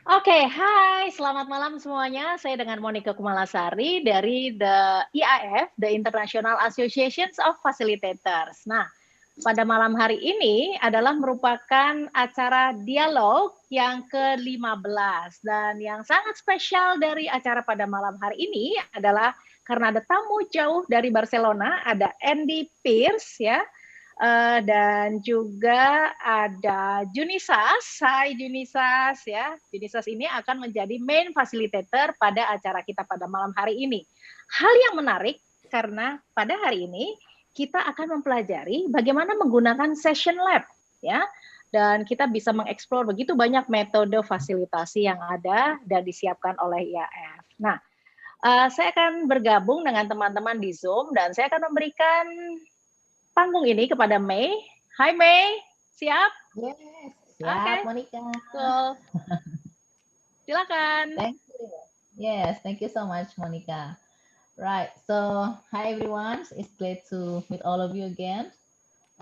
Oke, hai, selamat malam semuanya. Saya dengan Monica Kumalasari dari the IAF, the International Associations of Facilitators. Nah, pada malam hari ini adalah merupakan acara dialog yang ke-15. Dan yang sangat spesial dari acara pada malam hari ini adalah karena ada tamu jauh dari Barcelona, ada Andy Pierce ya, dan juga ada Junisas. Hai Junisas ya. Junisas ini akan menjadi main facilitator pada acara kita pada malam hari ini. Hal yang menarik karena pada hari ini kita akan mempelajari bagaimana menggunakan session lab ya. Dan kita bisa mengeksplor begitu banyak metode fasilitasi yang ada dan disiapkan oleh IAF. Nah, saya akan bergabung dengan teman-teman di Zoom dan saya akan memberikan panggung ini kepada Mei. Hai Mei, siap? Yes, Oke, siap Monica. cool. Silakan. Thank you. Yes, thank you so much, Monica. Right, so hi everyone. It's great to meet all of you again.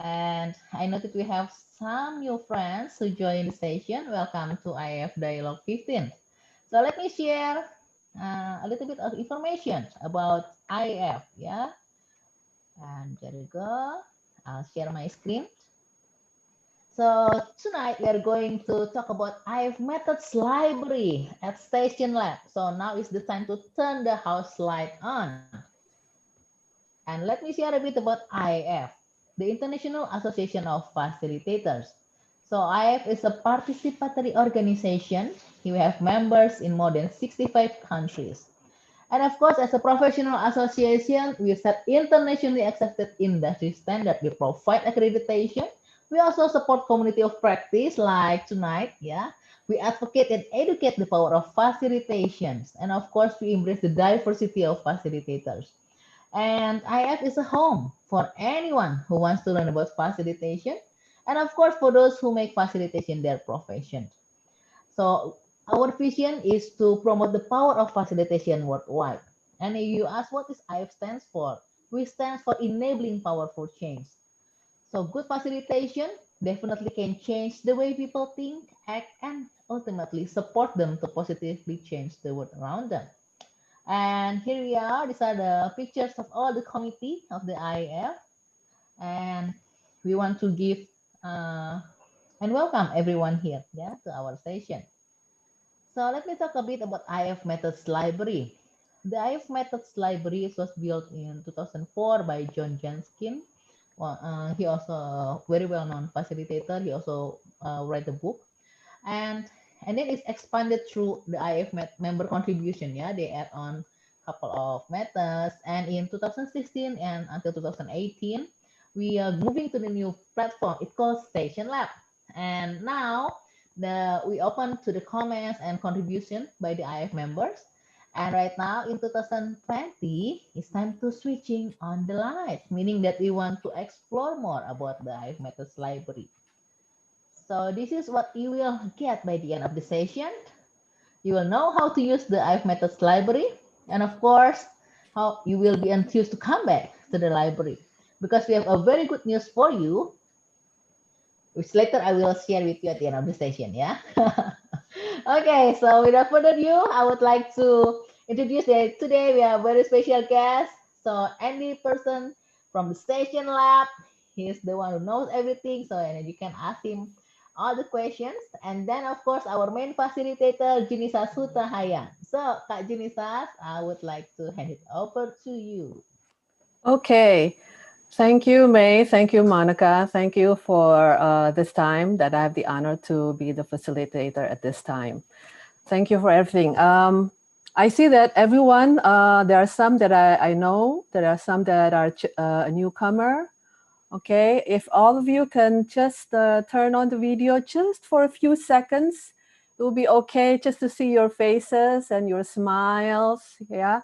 And I know that we have some new friends who join the session. Welcome to IF Dialogue 15. So let me share a little bit of information about IF. Yeah, and there you go. I'll share my screen. So tonight we are going to talk about IF Methods Library at Station Lab. So now is the time to turn the house light on. And let me share a bit about IF, the International Association of Facilitators. So IF is a participatory organization. We have members in more than 65 countries. And of course, as a professional association, we set internationally accepted industry standard. We provide accreditation. We also support community of practice like tonight, yeah. We advocate and educate the power of facilitations. And of course, we embrace the diversity of facilitators. And IF is a home for anyone who wants to learn about facilitation. And of course, for those who make facilitation their profession. So our vision is to promote the power of facilitation worldwide. And if you ask what is IF stands for, we stand for enabling powerful change. So good facilitation definitely can change the way people think, act, and ultimately support them to positively change the world around them. And here we are. These are the pictures of all the committee of the IF. And we want to give and welcome everyone here, yeah, to our session. So let me talk a bit about IF Methods Library. The IF Methods Library was built in 2004 by John Janskin. Well, he also a very well-known facilitator. He also wrote a book, and and then it's expanded through the IF member contribution. Yeah, they add on a couple of methods, and in 2016 and until 2018, we are moving to the new platform. It calls Station Lab, and now we open to the comments and contribution by the IF members. And right now in 2020, it's time to switching on the lights, meaning that we want to explore more about the IF methods library. So this is what you will get by the end of the session. You will know how to use the IF methods library, and of course, how you will be enthused to come back to the library, because we have a very good news for you, which later I will share with you at the end of the session. Yeah. Okay, so without further ado, I would like to introduce that today we have a very special guest. So any person from the station lab, he's the one who knows everything. So and you can ask him all the questions. And then of course our main facilitator, Junisa Sutahaya. So Kak Junisas, I would like to hand it over to you. Okay. Thank you, May. Thank you, Monica. Thank you for this time that I have the honor to be the facilitator at this time. Thank you for everything. I see that everyone, there are some that I know, there are some that are a newcomer. Okay, if all of you can just turn on the video just for a few seconds, it will be okay just to see your faces and your smiles. Yeah.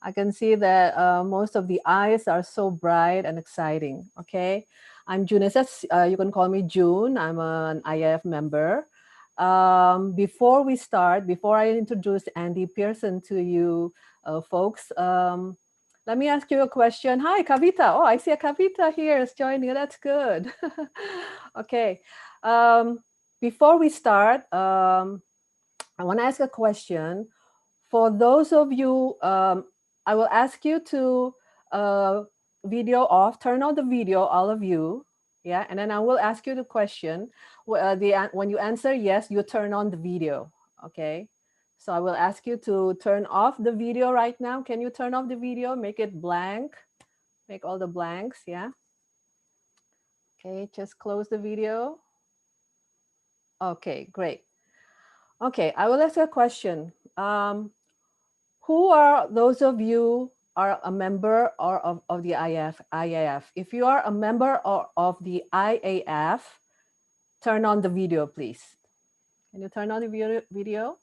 I can see that most of the eyes are so bright and exciting. Okay, I'm June. You can call me June. I'm an IF member. Before we start, before I introduce Andy Pearson to you folks, let me ask you a question. Hi, Kavita. Oh, I see a Kavita here is joining. That's good. Okay. Before we start, I want to ask a question. For those of you, I will ask you to video off, turn on the video, all of you. Yeah, and then I will ask you the question. When you answer yes, you turn on the video. Okay. So I will ask you to turn off the video right now. Can you turn off the video? Make it blank. Make all the blanks. Yeah. Okay. Just close the video. Okay. Great. Okay. I will ask a question. Who are those of you are a member or of the IAF? If you are a member of the IAF, turn on the video, please. Can you turn on the video?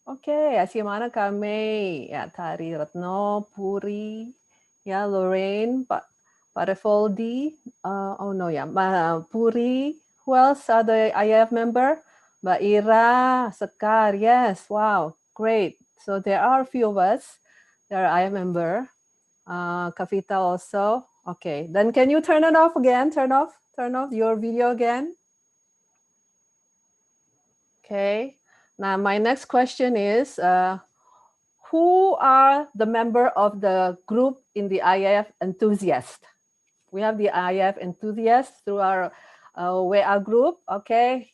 Okay, I see Monica, May, yeah, Tari, Ratno, Puri, yeah, Lorraine, Parefoldi, oh no, yeah, Puri, who else are the IAF member? Mbak Ira, Sekar, yes, wow, great. So there are a few of us. There I am member. Kavita also. Okay. Then can you turn it off again? Turn off your video again. Okay. Now my next question is, who are the member of the group in the IAF enthusiast? We have the IAF enthusiasts through our WA group. Okay.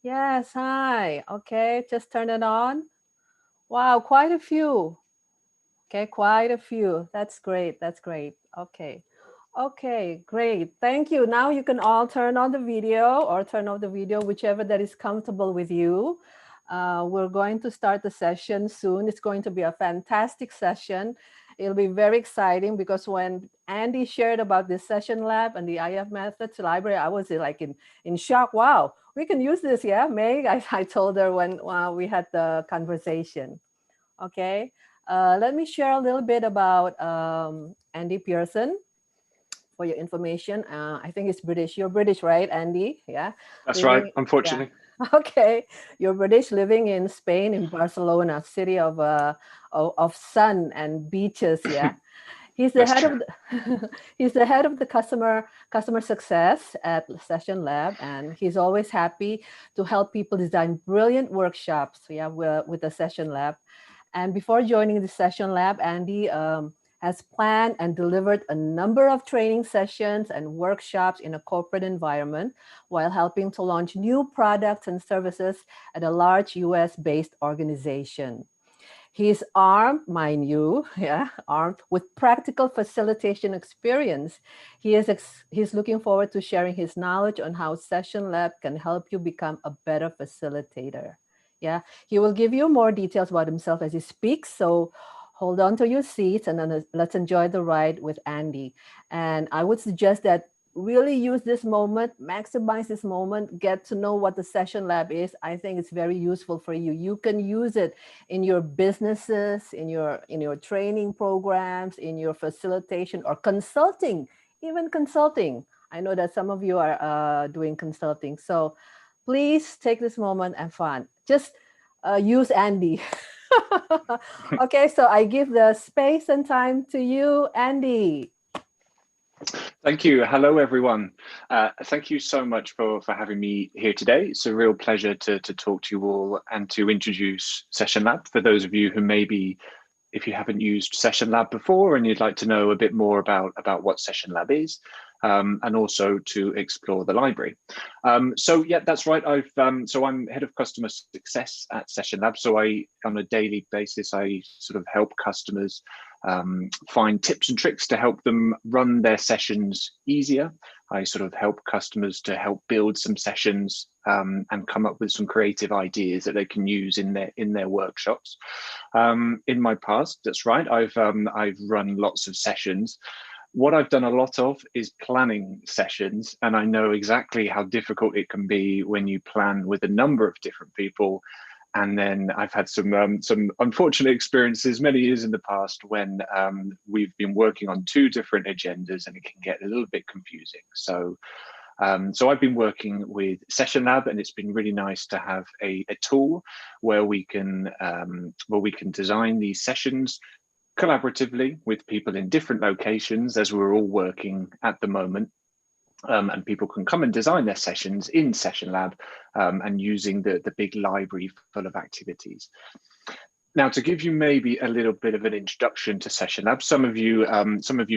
Yes. Hi. Okay. Just turn it on. Wow. Quite a few. Okay, quite a few. That's great. That's great. Okay. Okay, great. Thank you. Now you can all turn on the video or turn off the video, whichever that is comfortable with you. We're going to start the session soon. It's going to be a fantastic session. It'll be very exciting because when Andy shared about this session lab and the IF methods library, I was like in shock. Wow, we can use this. Yeah, May, I told her when we had the conversation. Okay. Let me share a little bit about Andy Pearson for your information. I think it's British. You're British, right, Andy? Yeah. That's right, unfortunately. Yeah. Okay. You're British living in Spain, in Barcelona, city of sun and beaches. Yeah. He's the head of the, he's the head of the customer success at Session Lab, and he's always happy to help people design brilliant workshops. Yeah, with the Session Lab. And before joining the Session Lab, Andy has planned and delivered a number of training sessions and workshops in a corporate environment while helping to launch new products and services at a large US-based organization. He's armed, mind you, armed with practical facilitation experience. He's looking forward to sharing his knowledge on how Session Lab can help you become a better facilitator. Yeah, he will give you more details about himself as he speaks. So hold on to your seats and then let's enjoy the ride with Andy. And I would suggest that really use this moment, maximize this moment, get to know what the Session Lab is. I think it's very useful for you. You can use it in your businesses, in your training programs, in your facilitation or consulting, even consulting. I know that some of you are doing consulting. So please take this moment and fun. Just use Andy. Okay, so I give the space and time to you, Andy. Thank you. Hello, everyone. Thank you so much for having me here today. It's a real pleasure to talk to you all and to introduce Session Lab for those of you who maybe, if you haven't used Session Lab before and you'd like to know a bit more about what Session Lab is, and also to explore the library. So yeah, that's right. So I'm head of customer success at Session Lab. So on a daily basis, I sort of help customers find tips and tricks to help them run their sessions easier. I sort of help customers to help build some sessions and come up with some creative ideas that they can use in their workshops. In my past, that's right, I've run lots of sessions. What I've done a lot of is planning sessions, and I know exactly how difficult it can be when you plan with a number of different people. And then I've had some unfortunate experiences many years in the past when we've been working on two different agendas and it can get a little bit confusing. So I've been working with Session Lab, and it's been really nice to have a tool where we can design these sessions collaboratively with people in different locations as we're all working at the moment. and people can come and design their sessions in Session Lab and using the big library full of activities. Now, to give you maybe a little bit of an introduction to Session Lab, some of you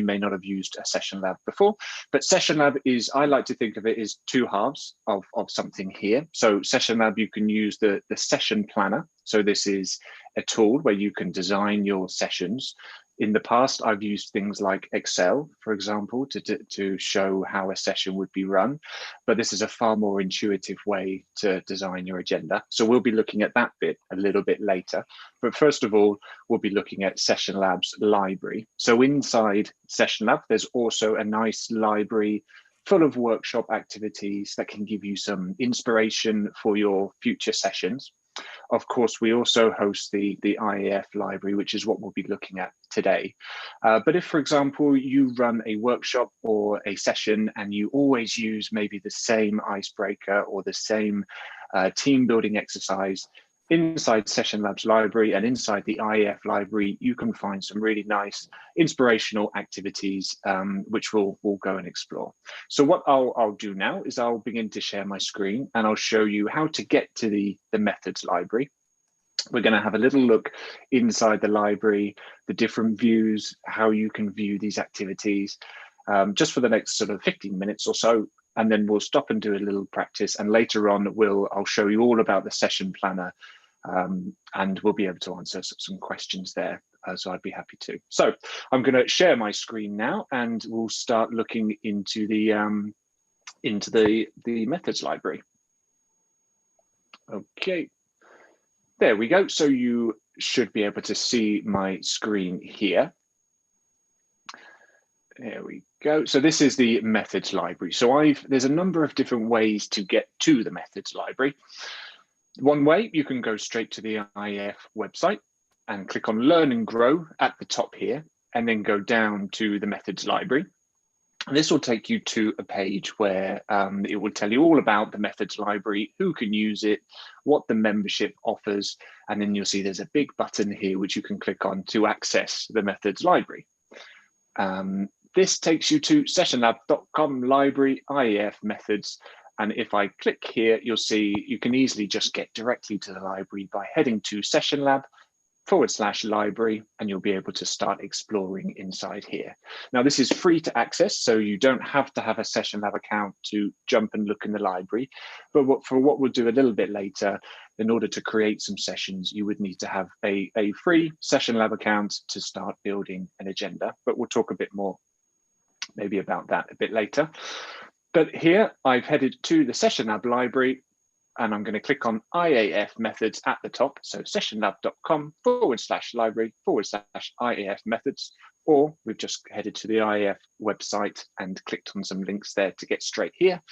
may not have used a Session Lab before, but Session Lab is, I like to think of it as two halves of something here. So Session Lab, you can use the session planner. So this is a tool where you can design your sessions. In the past, I've used things like Excel, for example, to show how a session would be run, but this is a far more intuitive way to design your agenda. So we'll be looking at that bit a little bit later. But first of all, we'll be looking at Session Lab's library. So inside Session Lab, there's also a nice library full of workshop activities that can give you some inspiration for your future sessions. Of course, we also host the IAF library, which is what we'll be looking at today. But if, for example, you run a workshop or a session and you always use maybe the same icebreaker or the same team building exercise, inside Session Lab's library and inside the IAF library, you can find some really nice inspirational activities, which we'll go and explore. So what I'll do now is I'll begin to share my screen and I'll show you how to get to the methods library. We're going to have a little look inside the library, the different views, how you can view these activities, just for the next sort of 15 minutes or so. And then we'll stop and do a little practice. And later on, I'll show you all about the session planner, and we'll be able to answer some questions there. So I'd be happy to. So I'm going to share my screen now, and we'll start looking into the methods library. Okay, there we go. So you should be able to see my screen here. There we go. So this is the methods library. So there's a number of different ways to get to the methods library. One way, you can go straight to the IAF website and click on Learn and Grow at the top here, and then go down to the methods library. And this will take you to a page where it will tell you all about the methods library, who can use it, what the membership offers, and then you'll see there's a big button here which you can click on to access the methods library. This takes you to sessionlab.com library IAF methods. And if I click here, you'll see you can easily just get directly to the library by heading to sessionlab/library, and you'll be able to start exploring inside here. Now, this is free to access, so you don't have to have a Session Lab account to jump and look in the library. But for what we'll do a little bit later, in order to create some sessions, you would need to have a free Session Lab account to start building an agenda. But we'll talk a bit more maybe about that a bit later. But here I've headed to the Session Lab library, and I'm going to click on IAF methods at the top. So sessionlab.com/library/IAF methods, or we've just headed to the IAF website and clicked on some links there to get straight here.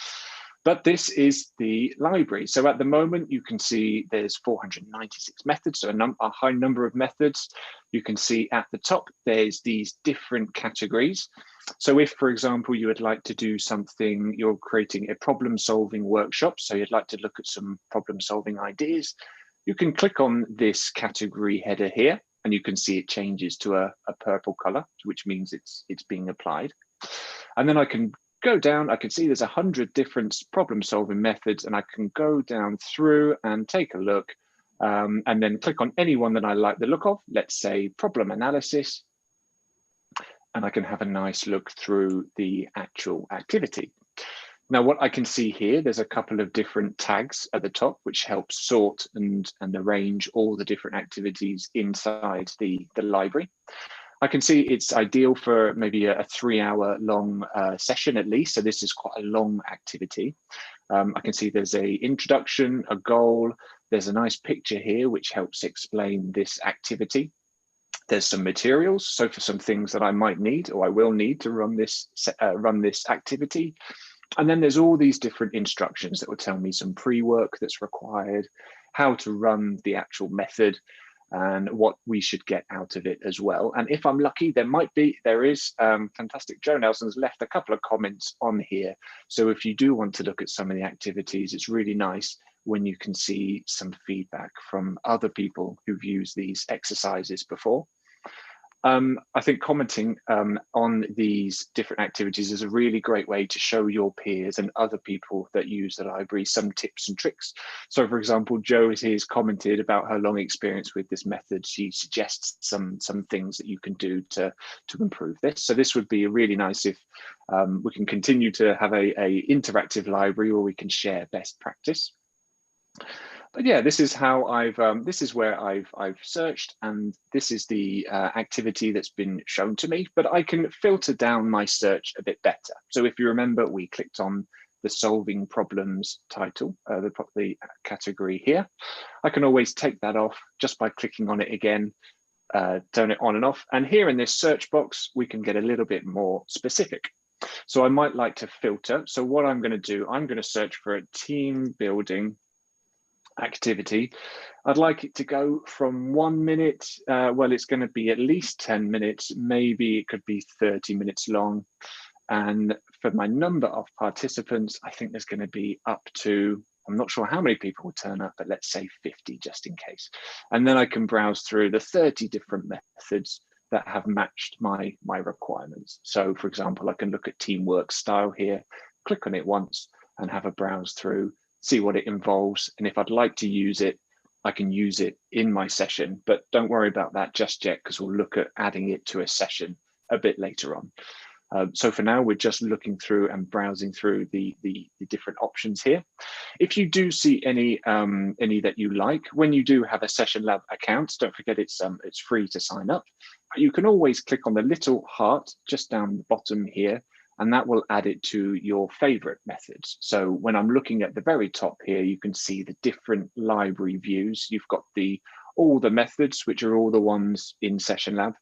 But this is the library. So at the moment, you can see there's 496 methods, so a high number of methods. You can see at the top, there's these different categories. So if, for example, you would like to do something, you're creating a problem-solving workshop, so you'd like to look at some problem-solving ideas, you can click on this category header here, and you can see it changes to a purple color, which means it's being applied. And then I can go down, I can see there's 100 different problem-solving methods, and I can go down through and take a look, and then click on any one that I like the look of, let's say problem analysis, and I can have a nice look through the actual activity. Now, what I can see here, there's a couple of different tags at the top, which help sort and arrange all the different activities inside the library. I can see it's ideal for maybe a 3-hour long session at least. So this is quite a long activity. I can see there's an introduction, a goal. There's a nice picture here, which helps explain this activity. There's some materials. So for some things that I might need, or I will need to run this activity. And then there's all these different instructions that will tell me some pre-work that's required, how to run the actual method, and what we should get out of it as well. And if I'm lucky, there is fantastic. Joe Nelson's left a couple of comments on here. So if you do want to look at some of the activities, it's really nice when you can see some feedback from other people who've used these exercises before. I think commenting on these different activities is a really great way to show your peers and other people that use the library some tips and tricks. So for example, Jo has commented about her long experience with this method. She suggests some things that you can do to improve this. So this would be really nice if we can continue to have a interactive library where we can share best practice. But yeah, this is how this is where I've searched, and this is the activity that's been shown to me, but I can filter down my search a bit better. So if you remember, we clicked on the solving problems title, the category here. I can always take that off just by clicking on it again, turn it on and off. And here in this search box, we can get a little bit more specific. So I might like to filter. So what I'm going to do, I'm going to search for a team building activity. I'd like it to go from 1 minute, well, it's going to be at least 10 minutes, maybe it could be 30 minutes long. And for my number of participants, I think there's going to be up to, I'm not sure how many people will turn up, but let's say 50 just in case. And then I can browse through the 30 different methods that have matched my requirements. So for example, I can look at teamwork style here, click on it once and have a browse through, see what it involves. And if I'd like to use it, I can use it in my session, but don't worry about that just yet, because we'll look at adding it to a session a bit later on. So for now, we're just looking through and browsing through the different options here. If you do see any that you like, when you do have a Session Lab account, don't forget it's free to sign up. But you can always click on the little heart just down the bottom here, and that will add it to your favorite methods. So when I'm looking at the very top here, you can see the different library views. You've got all the methods, which are all the ones in Session Lab.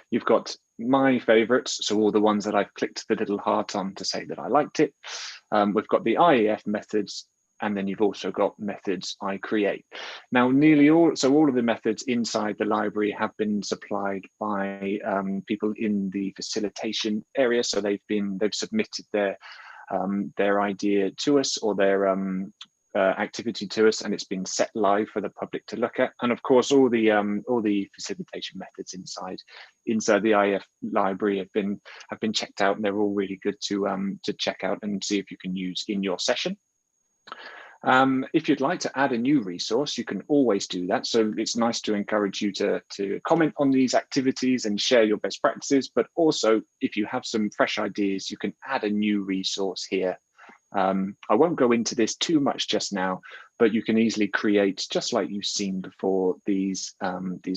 You've got my favorites, so all the ones that I've clicked the little heart on to say that I liked it. We've got the IEF methods, and then you've also got methods I create. Now, all of the methods inside the library have been supplied by people in the facilitation area. So they've submitted their idea to us, or their activity to us, and it's been set live for the public to look at. And of course, all the facilitation methods inside the IEF library have been checked out, and they're all really good to check out and see if you can use in your session. If you'd like to add a new resource, you can always do that. So it's nice to encourage you to comment on these activities and share your best practices, but also if you have some fresh ideas, you can add a new resource here. I won't go into this too much just now, but you can easily create, just like you've seen before, these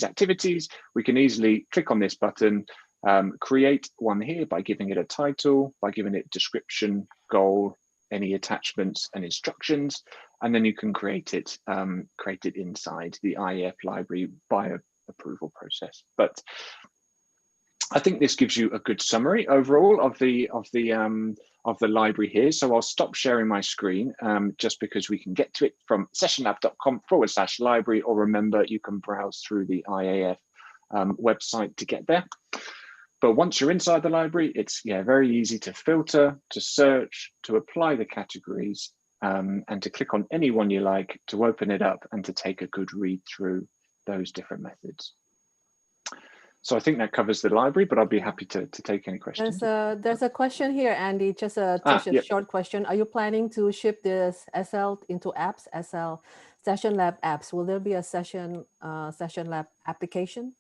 activities. We can easily click on this button, create one here by giving it a title, by giving it description, goal, any attachments and instructions, and then you can create it inside the IEF library by an approval process. But I think this gives you a good summary overall of the library here. So I'll stop sharing my screen just because we can get to it from sessionlab.com/library, or remember, you can browse through the IAF website to get there. But once you're inside the library, it's very easy to filter, to search, to apply the categories, and to click on any one you like, to open it up and to take a good read through those different methods. So I think that covers the library, but I'll be happy to take any questions. There's a question here, Andy, just a short question. Are you planning to ship this SL into apps, SL Session Lab apps? Will there be a Session Lab application?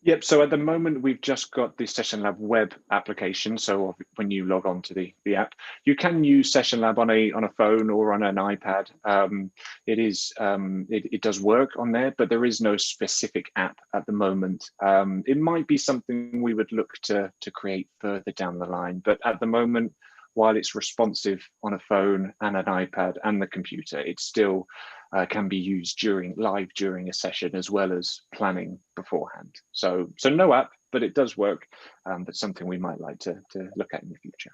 Yep, so at the moment, we've just got the Session Lab web application. So when you log on to the app, you can use Session Lab on a phone or on an iPad. It does work on there, but there is no specific app at the moment. It might be something we would look to create further down the line. But at the moment, while it's responsive on a phone and an iPad and the computer, it still can be used live during a session, as well as planning beforehand. So no app, but it does work. But something we might like to look at in the future.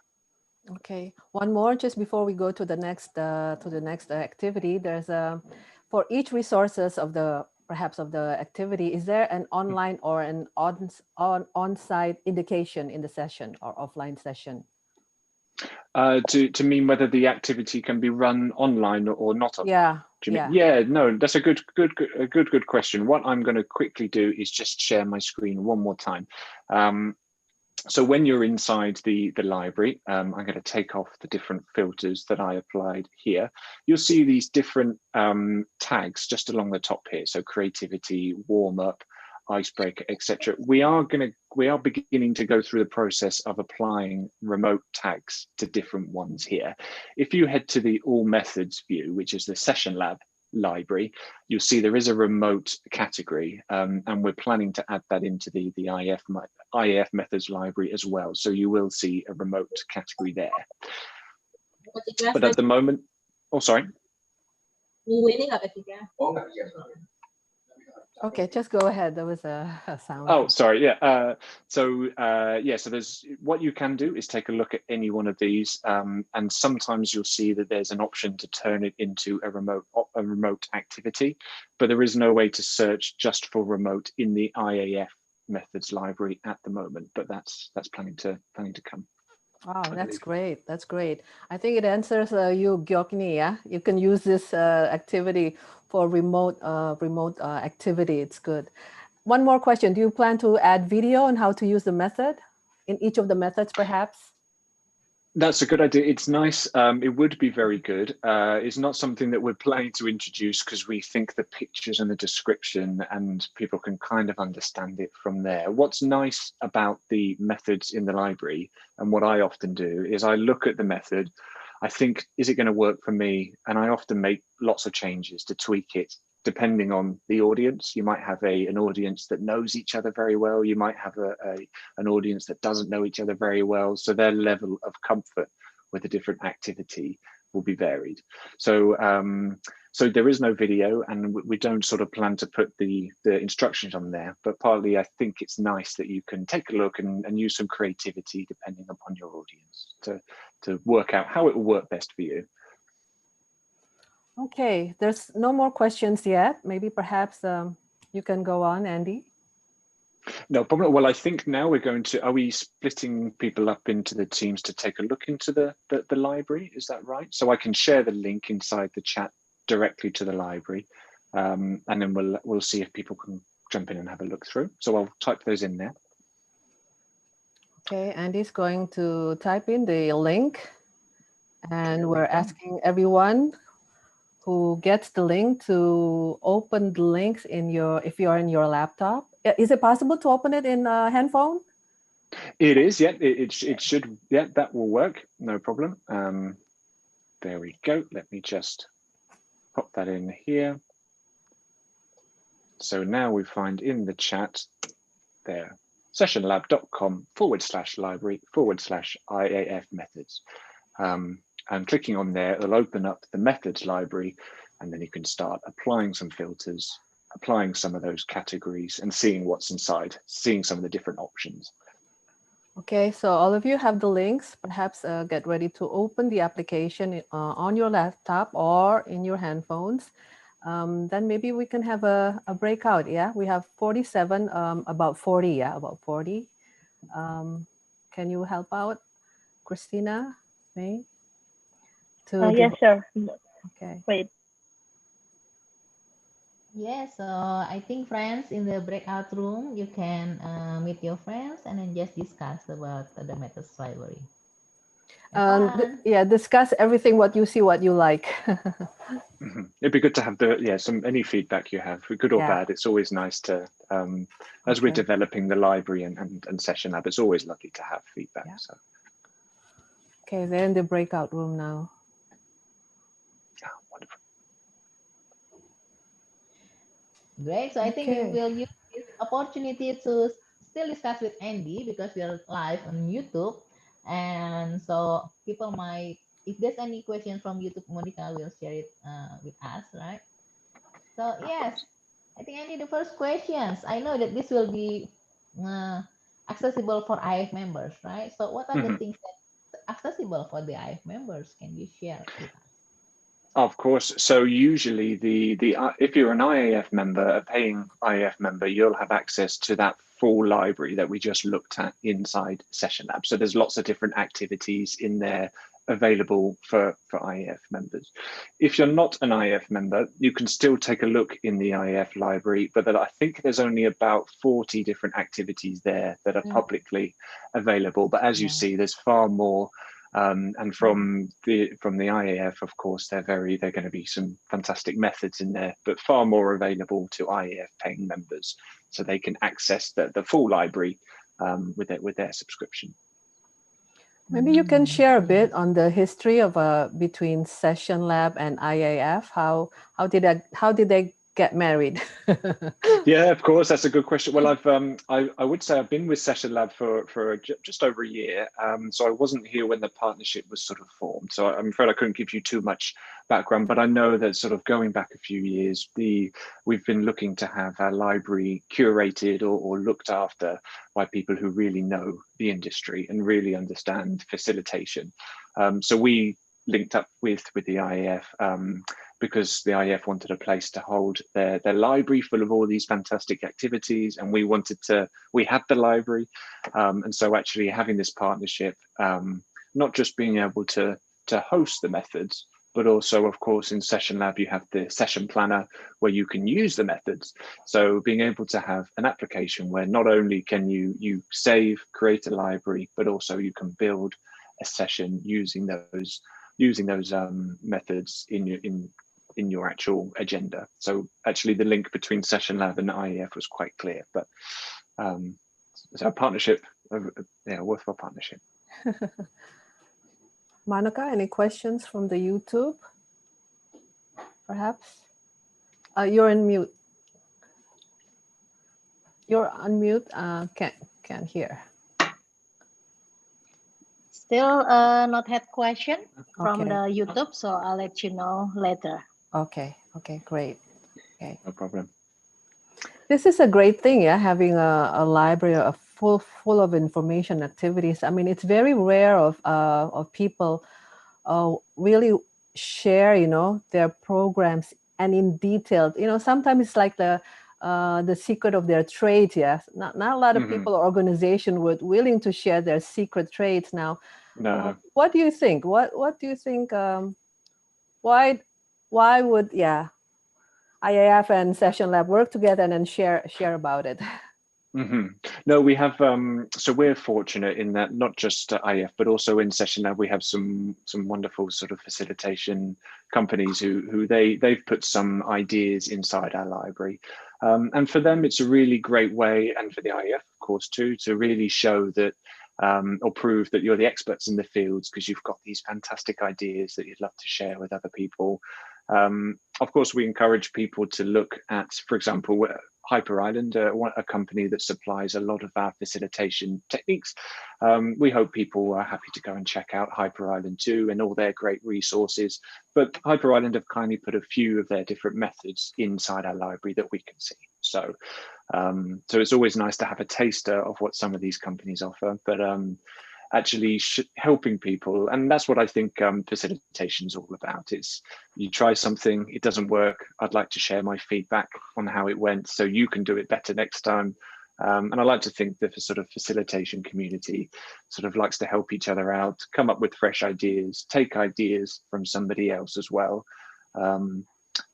Okay, one more just before we go to the next activity. There's for each resources of the activity, is there an online or an on-site indication in the session or offline session? To mean whether the activity can be run online or not online. Yeah, Do you Yeah. mean? Yeah, no, that's a good question. What I'm going to quickly do is just share my screen one more time. So when you're inside the library, I'm going to take off the different filters that I applied here. You'll see these different tags just along the top here. So creativity, warm up, icebreaker, etc. We are beginning to go through the process of applying remote tags to different ones here. If you head to the all methods view, which is the session lab library, you'll see there is a remote category, and we're planning to add that into the IAF methods library as well. So you will see a remote category there. But at the moment, oh, sorry. Okay, just go ahead. There was a sound. Oh, sorry. Yeah. So there's what you can do is take a look at any one of these, and sometimes you'll see that there's an option to turn it into a remote activity, but there is no way to search just for remote in the IAF methods library at the moment. But that's planning to come. Oh, that's great. That's great. I think it answers you, Gyokni. Yeah, you can use this activity for remote activity. It's good. One more question. Do you plan to add video on how to use the method in each of the methods, perhaps? That's a good idea. It's nice. It would be very good. It's not something that we're planning to introduce because we think the pictures and the description and people can kind of understand it from there. What's nice about the methods in the library, and what I often do, is I look at the method, I think, is it going to work for me? And I often make lots of changes to tweak it depending on the audience. You might have an audience that knows each other very well. You might have an audience that doesn't know each other very well. So their level of comfort with a different activity will be varied. So so there is no video, and we don't sort of plan to put the instructions on there, but partly I think it's nice that you can take a look and use some creativity depending upon your audience to work out how it will work best for you. Okay, there's no more questions yet. Maybe perhaps you can go on, Andy. No problem. Well, I think now we're going to, are we splitting people up into the teams to take a look into the library? Is that right? So I can share the link inside the chat directly to the library, and then we'll see if people can jump in and have a look through. So I'll type those in there. Okay, Andy's going to type in the link, and we're asking everyone who gets the link to open the links if you're in your laptop. Is it possible to open it in a handphone? It is, yeah. It should, yeah, that will work. No problem. There we go. Let me just pop that in here. So now we find in the chat there, sessionlab.com/library/IAF methods. And clicking on there, it'll open up the methods library, and then you can start applying some filters, applying some of those categories, and seeing what's inside, seeing some of the different options. Okay, so all of you have the links. Perhaps get ready to open the application on your laptop or in your handphones. Then maybe we can have a breakout. Yeah, we have 47, about 40. Yeah, about 40. Can you help out, Christina, May? Yes, sure. Okay. Wait. Yeah, so I think friends, in the breakout room, you can meet your friends and then just discuss about the methods library. Yeah, discuss everything, what you see, what you like. It'd be good to have any feedback you have, good or bad. It's always nice to, as we're developing the library and Session Lab, it's always lovely to have feedback. Yeah. So. Okay, they're in the breakout room now. Oh, wonderful. Great. So I think we will use this opportunity to still discuss with Andy because we are live on YouTube. And so people might, if there's any question from YouTube, Monica will share it with us, right? So yes, I think Andy, the first questions, I know that this will be accessible for IF members, right? So what are the things that are accessible for the IF members? Can you share with us? Of course. So usually if you're an IAF member, a paying IAF member, you'll have access to that full library that we just looked at inside Session Lab. So there's lots of different activities in there, available for IAF members. If you're not an IAF member, you can still take a look in the IAF library, but I think there's only about 40 different activities there that are publicly available. But as you see, there's far more. And from the IAF, of course, they're going to be some fantastic methods in there, but far more available to IAF paying members, so they can access the full library with their subscription. Maybe you can share a bit on the history of between Session Lab and IAF. How did they get married? Yeah, of course, that's a good question. Well, I would say I've been with Session Lab for just over a year, so I wasn't here when the partnership was sort of formed. So I'm afraid I couldn't give you too much background, but I know that sort of going back a few years, we've been looking to have our library curated or looked after by people who really know the industry and really understand facilitation. So we linked up with the IAF because the IAF wanted a place to hold their library full of all these fantastic activities, and we had the library, and so actually having this partnership, not just being able to host the methods, but also, of course, in Session Lab, you have the session planner where you can use the methods. So being able to have an application where not only can you save, create a library, but also you can build a session using those methods in your actual agenda. So actually the link between Session Lab and IAF was quite clear, but it's a partnership, worthwhile partnership. Monica, any questions from the YouTube? Perhaps? You're on mute. You're on mute. Can't hear. Still not had question from the YouTube, so I'll let you know later. Okay, great. Okay. No problem. This is a great thing, yeah, having a library full of information activities. I mean, it's very rare of people really share, their programs and in detail. Sometimes it's like the secret of their trade. Yes, not a lot of people or organization would willing to share their secret trades now. No. What do you think? What do you think? Why would IAF and Session Lab work together and then share about it? No, we have. So we're fortunate in that not just IAF, but also in Session Lab, we have some wonderful sort of facilitation companies who they've put some ideas inside our library, and for them it's a really great way, and for the IAF of course too, to really show that or prove that you're the experts in the fields because you've got these fantastic ideas that you'd love to share with other people. Of course, we encourage people to look at, for example, Hyper Island, a company that supplies a lot of our facilitation techniques. We hope people are happy to go and check out Hyper Island too and all their great resources. But Hyper Island have kindly put a few of their different methods inside our library that we can see. So it's always nice to have a taster of what some of these companies offer, but actually helping people. And that's what I think facilitation is all about. It's you try something, it doesn't work. I'd like to share my feedback on how it went so you can do it better next time. And I like to think that the sort of facilitation community sort of likes to help each other out, come up with fresh ideas, take ideas from somebody else as well.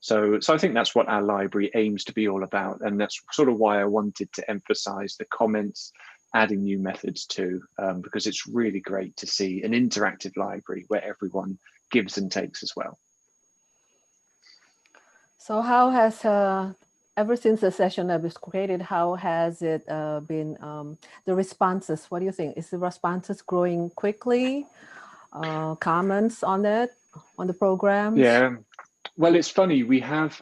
So I think that's what our library aims to be all about. And that's sort of why I wanted to emphasize the comments, adding new methods too, because it's really great to see an interactive library where everyone gives and takes as well. So how has, ever since the Session Lab was created, how has it been, the responses? What do you think? Is the responses growing quickly? Comments on it, on the programs? Yeah, well, it's funny. We have,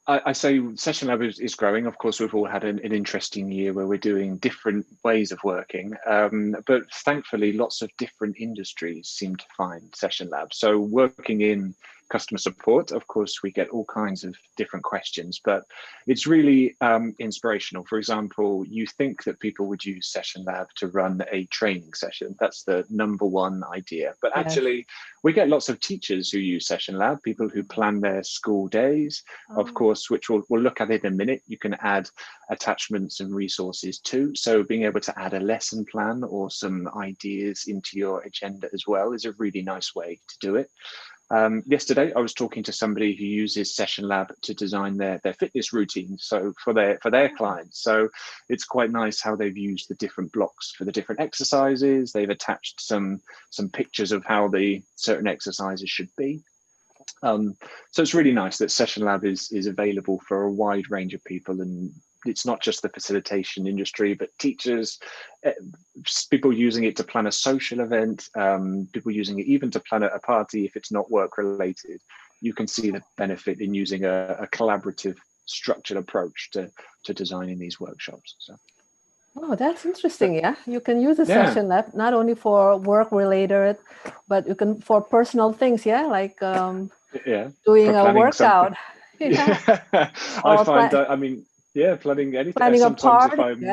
I say Session Lab is growing. Of course, we've all had an interesting year where we're doing different ways of working, but thankfully lots of different industries seem to find Session Lab. So working in customer support. Of course, we get all kinds of different questions, but it's really inspirational. For example, you think that people would use Session Lab to run a training session. That's the number one idea. But actually, we get lots of teachers who use Session Lab, people who plan their school days, of course, which we'll look at in a minute. You can add attachments and resources too. So being able to add a lesson plan or some ideas into your agenda as well is a really nice way to do it. Yesterday, I was talking to somebody who uses Session Lab to design their fitness routine, so for their clients. So it's quite nice how they've used the different blocks for the different exercises. They've attached some pictures of how the certain exercises should be. So it's really nice that Session Lab is available for a wide range of people, and it's not just the facilitation industry, but teachers, people using it to plan a social event, people using it even to plan a party if it's not work related. You can see the benefit in using a collaborative, structured approach to designing these workshops. So. Oh, that's interesting. Yeah, you can use a Session Lab not only for work related, but you can for personal things. Yeah, like doing a workout. I find that, I mean, planning anything. Planning sometimes a party, if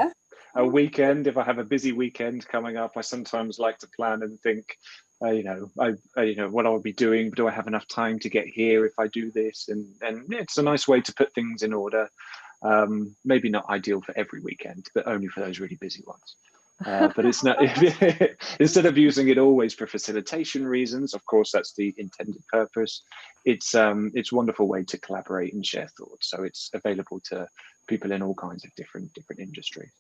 I'm a weekend, if I have a busy weekend coming up, I sometimes like to plan and think, what I'll be doing. Do I have enough time to get here if I do this? And it's a nice way to put things in order. Maybe not ideal for every weekend, but only for those really busy ones. But it's not, instead of using it always for facilitation reasons, of course, that's the intended purpose. It's a wonderful way to collaborate and share thoughts. So it's available to people in all kinds of different industries.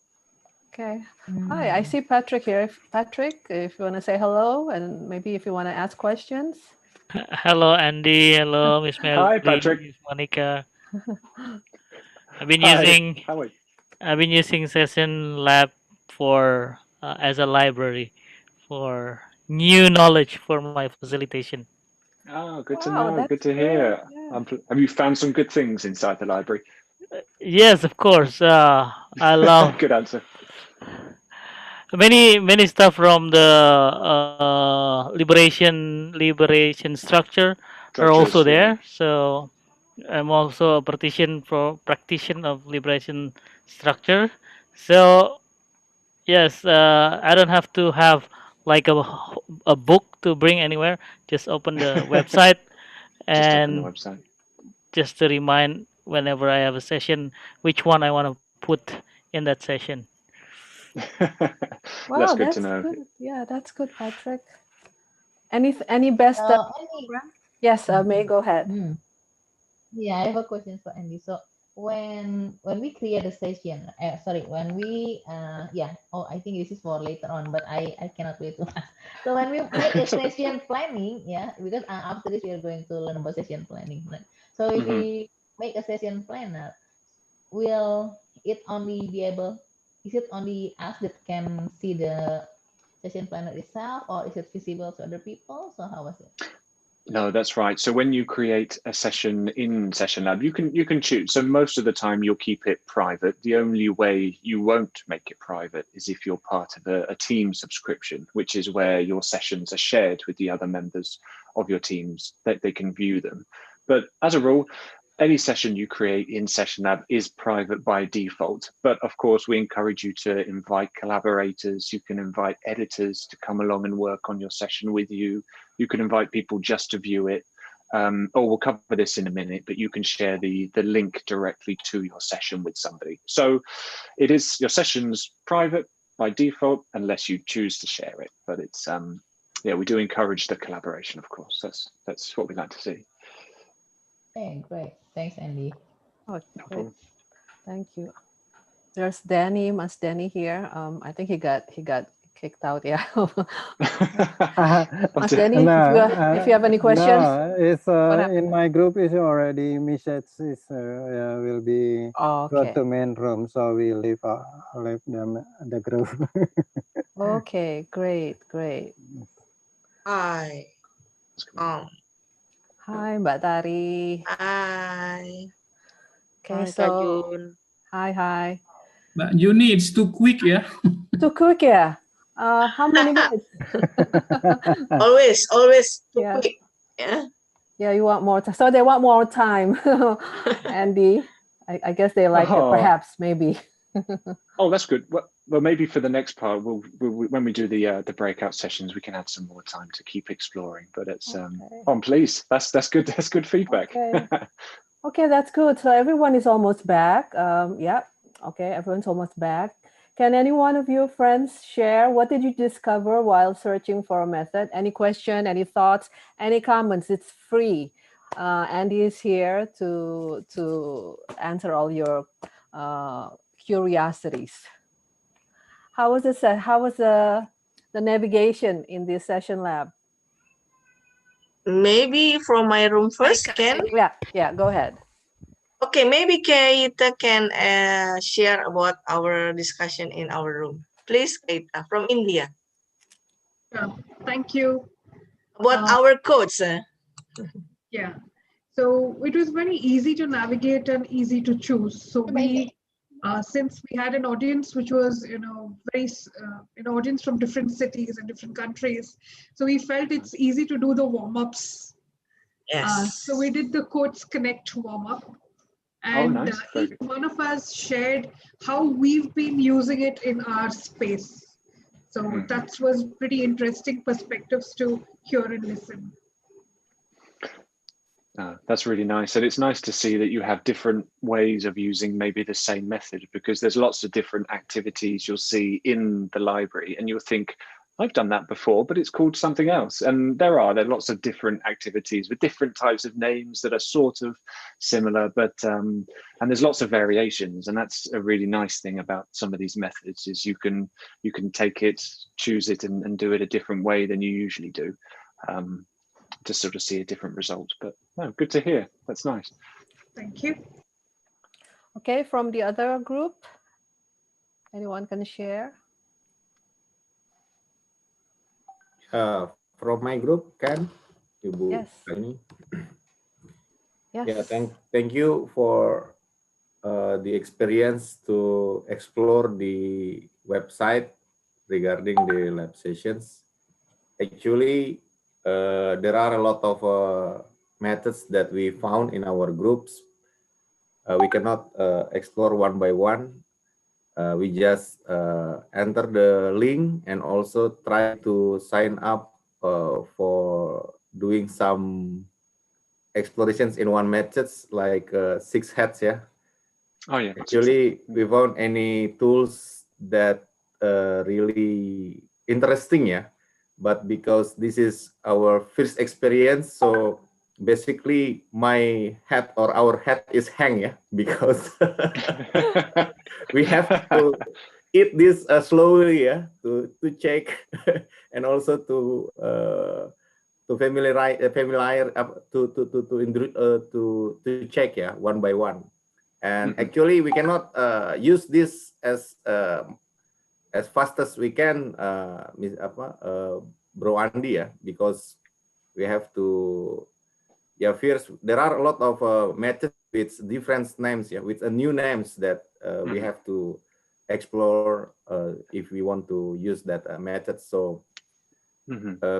Okay. Hi, I see Patrick here. Patrick, if you want to say hello, and maybe if you want to ask questions. Hello, Andy. Hello, Miss Mel. Hi, Patrick. Miss Monica. I've been using Session Lab for as a library for new knowledge for my facilitation. Oh, good to know. Good to hear. Yeah. Have you found some good things inside the library? Yes, of course. I love good answer. Many stuff from the liberation structure are also there. So I'm also a practitioner of liberation structure. So yes, I don't have to have like a book to bring anywhere. Just open the website and just to remind whenever I have a session which one I want to put in that session. Wow, that's good to know. Good. Yeah, that's good, Patrick. Any best program? Yes, May, go ahead. Yeah, I have a question for Andy. So when we create a session, when we I think this is for later on, but I cannot wait to ask. So when we make a session planning, because after this we are going to learn about session planning, right? So if we make a session planner, will it only be able? Is it only us that can see the session planner itself, or is it visible to other people? So how was it? No, that's right. So when you create a session in Session Lab, you can choose. So most of the time you'll keep it private. The only way you won't make it private is if you're part of a team subscription, which is where your sessions are shared with the other members of your teams, that they can view them. But as a rule, any session you create in Session Lab is private by default. But of course, we encourage you to invite collaborators. You can invite editors to come along and work on your session with you. You can invite people just to view it. We'll cover this in a minute, but you can share the link directly to your session with somebody. So it is, your session's private by default, unless you choose to share it. But it's, we do encourage the collaboration, of course. That's what we like to see. Okay, great. Thanks, Andy. Oh, great. Thank you. There's Danny, Mas Danny here. I think he got kicked out. Yeah. Mas Danny, if you have any questions. No, it's in my group is already message is will be go to main room, so we leave them the group. Okay, great. Hi. Hi, Mbak Tari. Hi. Okay, hi, so hi. Mbak Juni, it's too quick, yeah? Too quick, yeah? How many minutes? always too quick. Yeah. Yeah, you want more time. So they want more time. Andy, I guess they like it, perhaps, maybe. Oh, that's good. Well, maybe for the next part, when we do the breakout sessions, we can add some more time to keep exploring. But it's please. That's good. That's good feedback. Okay. Okay, that's good. So everyone is almost back. Yeah. Okay, everyone's almost back. Can any one of you friends share what did you discover while searching for a method? Any question, any thoughts, any comments? It's free. Andy is here to answer all your curiosities. How was the navigation in this session lab? Maybe from my room first, Ken? Yeah, go ahead. Okay, maybe Keita can share about our discussion in our room. Please, Keita, from India. Thank you. About our codes. Yeah. So it was very easy to navigate and easy to choose. So we, since we had an audience which was, very an audience from different cities and different countries, so we felt it's easy to do the warm-ups. Yes. So we did the Codes Connect warm-up. And nice. each one of us shared how we've been using it in our space. So that was pretty interesting perspectives to hear and listen. That's really nice. And it's nice to see that you have different ways of using maybe the same method, because there's lots of different activities you'll see in the library and you'll think, I've done that before, but it's called something else. And there are lots of different activities with different types of names that are sort of similar, but and there's lots of variations. And that's a really nice thing about some of these methods is you can take it, choose it and do it a different way than you usually do. To sort of see a different result. But no, good to hear. That's nice. Thank you. Okay, from the other group, anyone can share? From my group, Kan, Ibu Yes. Tani. Yes. Yeah, thank you for the experience to explore the website regarding the lab sessions. Actually, there are a lot of methods that we found in our groups. We cannot explore one by one. We just enter the link and also try to sign up for doing some explorations in one methods like 6 heads. Yeah. Oh yeah. Actually, we found any tools that really interesting. Yeah. But because this is our first experience, so basically my head or our head is hang, yeah, because we have to eat this slowly, yeah, to check and also to familiarize to check, yeah, one by one. And actually we cannot use this as fast as we can, Bro Andy, yeah, because we have to, yeah, first there are a lot of methods with different names, yeah, with new names that we have to explore if we want to use that method. So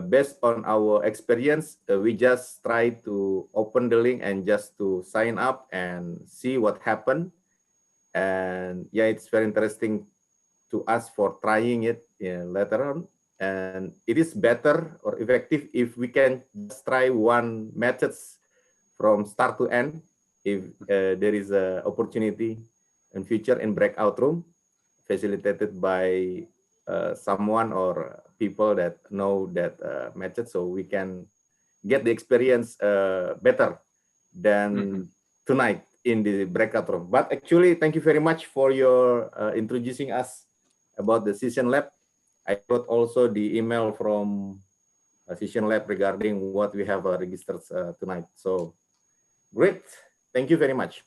based on our experience, we just try to open the link and just to sign up and see what happened. And yeah, it's very interesting to us for trying it later on, and it is better or effective if we can just try one methods from start to end. If there is a opportunity in future in breakout room facilitated by someone or people that know that method, so we can get the experience better than tonight in the breakout room. But actually, thank you very much for your introducing us about the Session Lab. I got also the email from Session Lab regarding what we have registered tonight. So great. Thank you very much.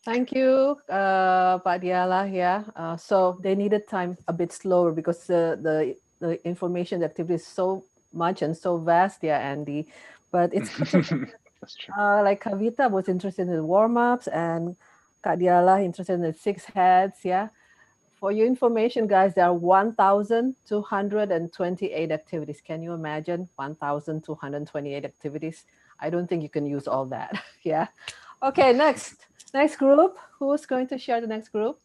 Thank you, Pak Dia-Lo. Yeah. So they needed time a bit slower because the information, the activity is so much and so vast, yeah, Andy. But it's good to That's true. like Kavita was interested in the warm-ups and Kak Dia-Lo interested in the 6 heads, yeah. For your information, guys, there are 1,228 activities. Can you imagine 1,228 activities? I don't think you can use all that. Yeah. Okay, next group. Who's going to share the next group?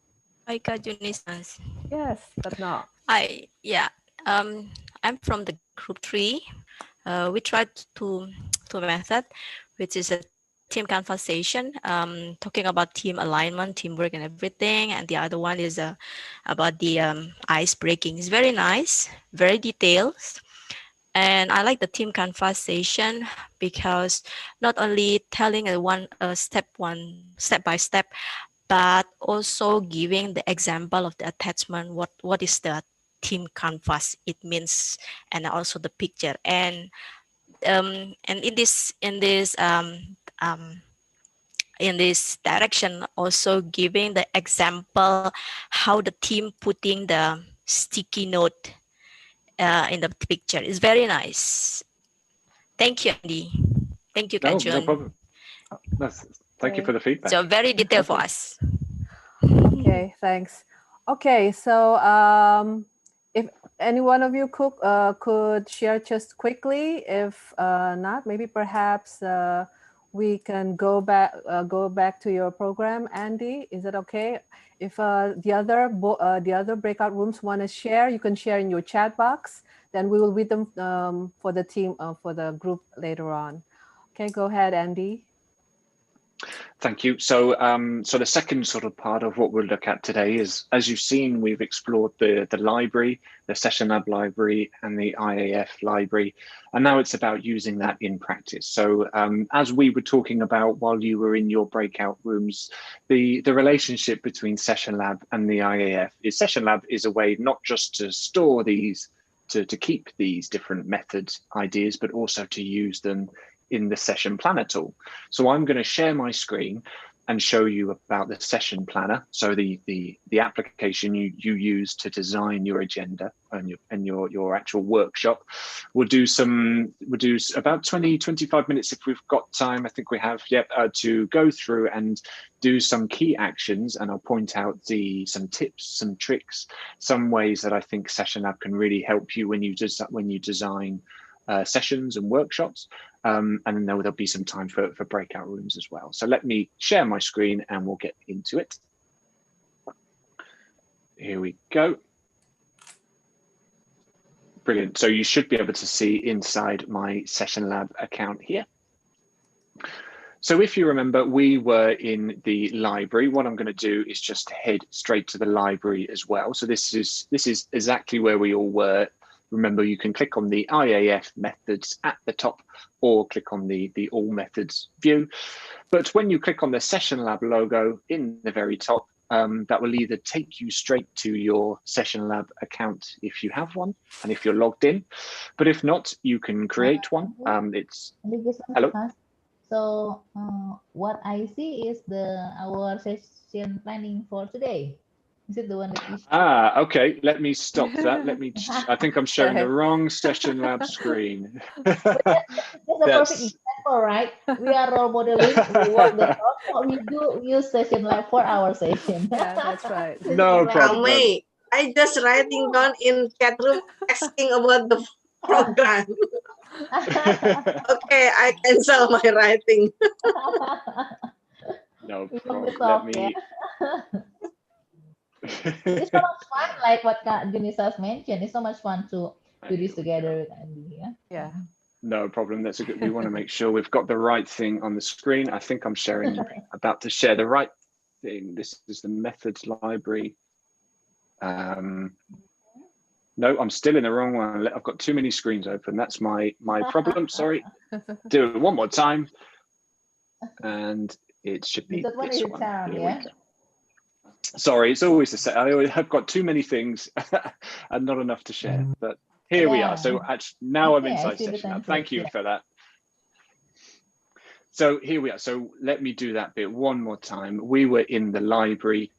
Hi, Kak Junisas. Yes, but not. I'm from the group 3. We tried two method, which is a team conversation, talking about team alignment, teamwork, and everything. And the other one is about the ice breaking. It's very nice, very detailed. And I like the team conversation because not only telling step by step, but also giving the example of the attachment. What is the team canvas? It means, and also the picture. And in this direction, also giving the example how the team putting the sticky note in the picture is very nice. Thank you, Andy. Thank you, Kak Jun. No problem. Thank you for the feedback. So very detailed for us. Okay, thanks. Okay, so if any one of you could share just quickly, if not, maybe perhaps we can go back to your program, Andy. Is that okay? If the other breakout rooms want to share, you can share in your chat box. Then we will read them for the team, for the group later on. Okay, go ahead, Andy. Thank you. So, so the second sort of part of what we'll look at today is, as you've seen, we've explored the library, the Session Lab library, and the IAF library, and now it's about using that in practice. So, as we were talking about while you were in your breakout rooms, the relationship between Session Lab and the IAF is Session Lab is a way not just to store these, to keep these different methods, ideas, but also to use them in the session planner tool. So I'm going to share my screen and show you about the session planner. So the application you use to design your agenda and your actual workshop. We'll do about 20-25 minutes if we've got time. I think we have, to go through and do some key actions, and I'll point out some tips, some tricks, some ways that I think Session Lab can really help you when you design sessions and workshops, and then there'll be some time for breakout rooms as well. So let me share my screen and we'll get into it. Here we go. Brilliant. So you should be able to see inside my Session Lab account here. So if you remember, we were in the library. What I'm going to do is just head straight to the library as well. So this is exactly where we all were. Remember, you can click on the IAF methods at the top or click on the all methods view. But when you click on the Session Lab logo in the very top, that will either take you straight to your Session Lab account if you have one and if you're logged in. But if not, you can create one. Hello. So what I see is our session planning for today. Is it the one that you okay. Let me stop that. I think I'm showing the wrong Session Lab screen. That's a perfect example, right? We are role modeling. We work the talk. We do use Session Lab for our session. Yeah, that's right. No problem. I just writing down in chat room asking about the program. Okay, I cancel my writing. No problem. Let me. It's so much fun, like what Junisas mentioned. It's so much fun to do this together with Andy. Yeah. No problem. That's a good. We want to make sure we've got the right thing on the screen. I think I'm about to share the right thing. This is the methods library. No, I'm still in the wrong one. I've got too many screens open. That's my problem. Sorry. Do it one more time, and it should be this one. Yeah. Sorry, it's always the same. I've got too many things and not enough to share. But here we are. So actually, now I'm inside Session Lab. Thank you for that. So here we are. So let me do that bit one more time. We were in the library.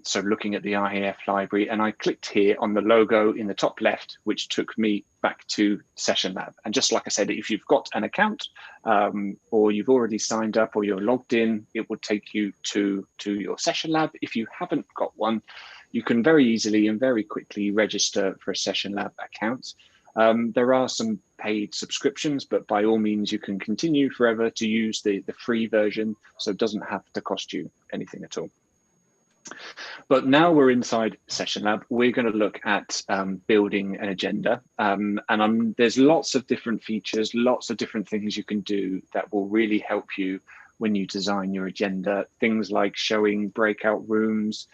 So looking at the IAF library, and I clicked here on the logo in the top left, which took me back to Session Lab. And just like I said, if you've got an account or you've already signed up or you're logged in, it will take you to your Session Lab. If you haven't got one, you can very easily and very quickly register for a Session Lab account. There are some paid subscriptions, but by all means, you can continue forever to use the free version, so it doesn't have to cost you anything at all. But now we're inside Session Lab, we're going to look at building an agenda. There's lots of different features, lots of different things you can do that will really help you when you design your agenda. Things like showing breakout rooms,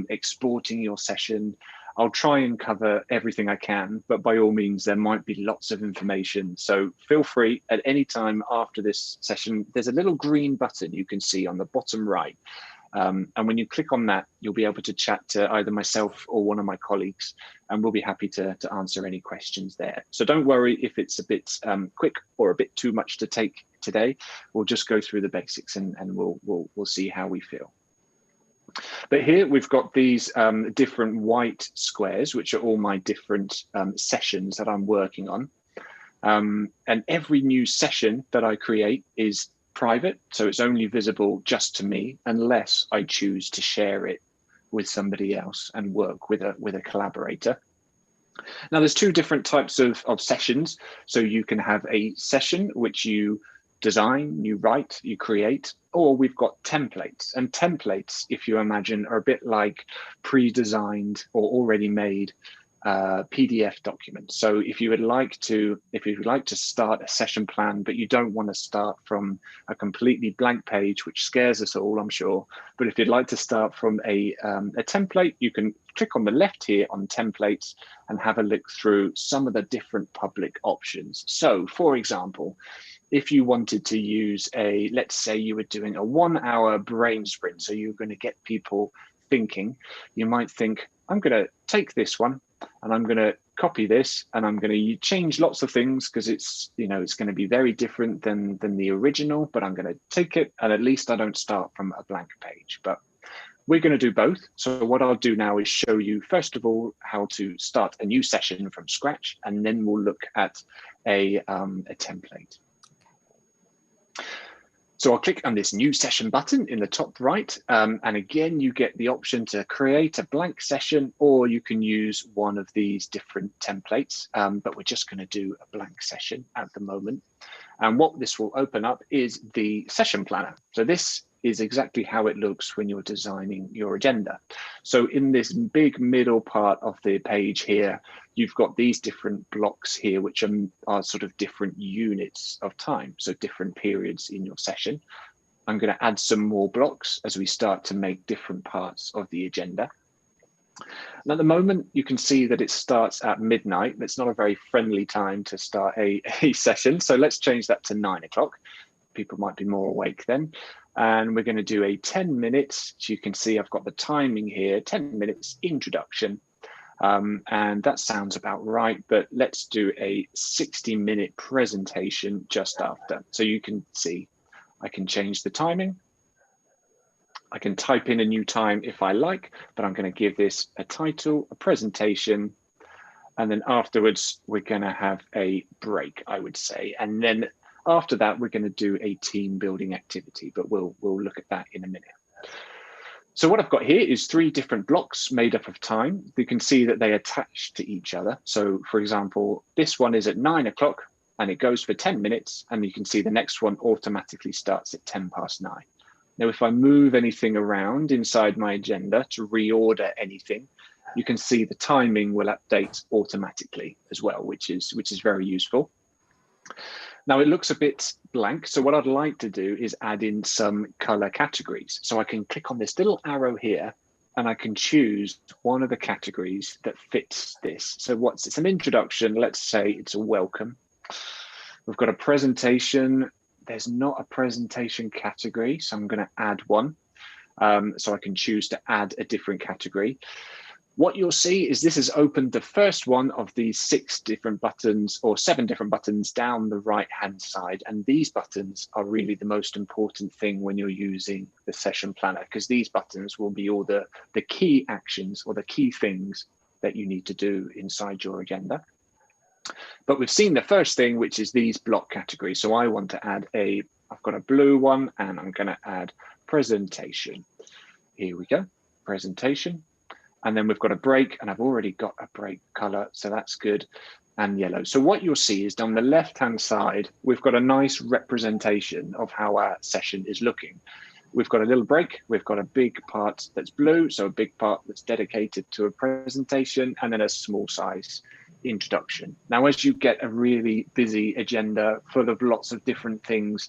exporting your session. I'll try and cover everything I can, but by all means, there might be lots of information. So feel free at any time after this session. There's a little green button you can see on the bottom right. And when you click on that, you'll be able to chat to either myself or one of my colleagues, and we'll be happy to answer any questions there. So don't worry if it's a bit quick or a bit too much to take today. We'll just go through the basics and we'll see how we feel. But here we've got these different white squares, which are all my different sessions that I'm working on. And every new session that I create is private, so it's only visible just to me unless I choose to share it with somebody else and work with a collaborator. Now there's two different types of sessions. So you can have a session which you design, you write, you create, or we've got templates. And templates, if you imagine, are a bit like pre-designed or already made PDF documents. So if you would like to start a session plan, but you don't want to start from a completely blank page, which scares us all, I'm sure. But if you'd like to start from a template, you can click on the left here on templates and have a look through some of the different public options. So for example, if you wanted to use let's say you were doing a 1 hour brain sprint, so you're going to get people thinking, you might think, I'm going to take this one and I'm going to copy this and I'm going to change lots of things because it's going to be very different than the original, but I'm going to take it and at least I don't start from a blank page. But we're going to do both. So what I'll do now is show you, first of all, how to start a new session from scratch, and then we'll look at a template. So I'll click on this new session button in the top right. And again, you get the option to create a blank session, or you can use one of these different templates. But we're just going to do a blank session at the moment. And what this will open up is the session planner. So this is exactly how it looks when you're designing your agenda. So in this big middle part of the page here, you've got these different blocks here, which are sort of different units of time, so different periods in your session. I'm going to add some more blocks as we start to make different parts of the agenda. And at the moment, you can see that it starts at midnight. That's not a very friendly time to start a session. So let's change that to 9 o'clock. People might be more awake then. And we're going to do a 10 minutes. So you can see I've got the timing here, 10 minutes introduction. And that sounds about right, but let's do a 60-minute presentation just after. So you can see I can change the timing. I can type in a new time if I like, but I'm going to give this a title, a presentation, and then afterwards we're going to have a break, I would say. And then after that, we're going to do a team building activity, but we'll look at that in a minute. So what I've got here is 3 different blocks made up of time. You can see that they attach to each other. So for example, this one is at 9 o'clock and it goes for 10 minutes. And you can see the next one automatically starts at 10 past 9. Now, if I move anything around inside my agenda to reorder anything, you can see the timing will update automatically as well, which is very useful. Now it looks a bit blank. So what I'd like to do is add in some color categories. So I can click on this little arrow here and I can choose one of the categories that fits this. So it's an introduction. Let's say it's a welcome. We've got a presentation. There's not a presentation category, so I'm going to add one. So I can choose to add a different category. What you'll see is this has opened the first one of these 6 different buttons or 7 different buttons down the right-hand side. And these buttons are really the most important thing when you're using the session planner, because these buttons will be all the key actions or the key things that you need to do inside your agenda. But we've seen the first thing, which is these block categories. So I want to add I've got a blue one and I'm going to add presentation. Here we go, presentation. And then we've got a break and I've already got a break color, so that's good. and yellow. So what you'll see is down the left-hand side, we've got a nice representation of how our session is looking. We've got a little break, we've got a big part that's blue, so a big part that's dedicated to a presentation, and then a small size introduction. Now, as you get a really busy agenda full of lots of different things,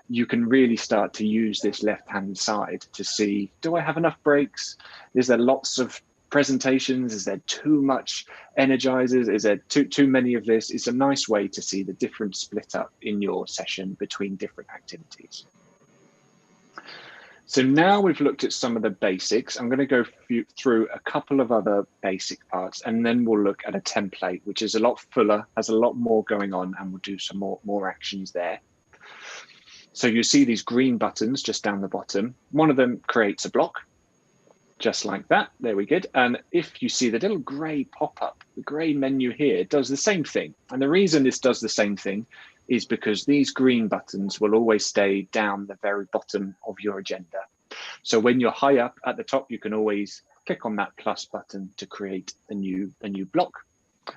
you can really start to use this left-hand side to see, do I have enough breaks? Is there lots of presentations? Is there too much energizers? Is there too many of this? It's a nice way to see the different split up in your session between different activities. So now we've looked at some of the basics. I'm going to go through a couple of other basic parts, and then we'll look at a template, which is a lot fuller, has a lot more going on, and we'll do some more actions there. So you see these green buttons just down the bottom. One of them creates a block, just like that. There we go. And if you see the little gray pop-up, the gray menu here, it does the same thing. And the reason this does the same thing is because these green buttons will always stay down the very bottom of your agenda. So when you're high up at the top, you can always click on that plus button to create a new block.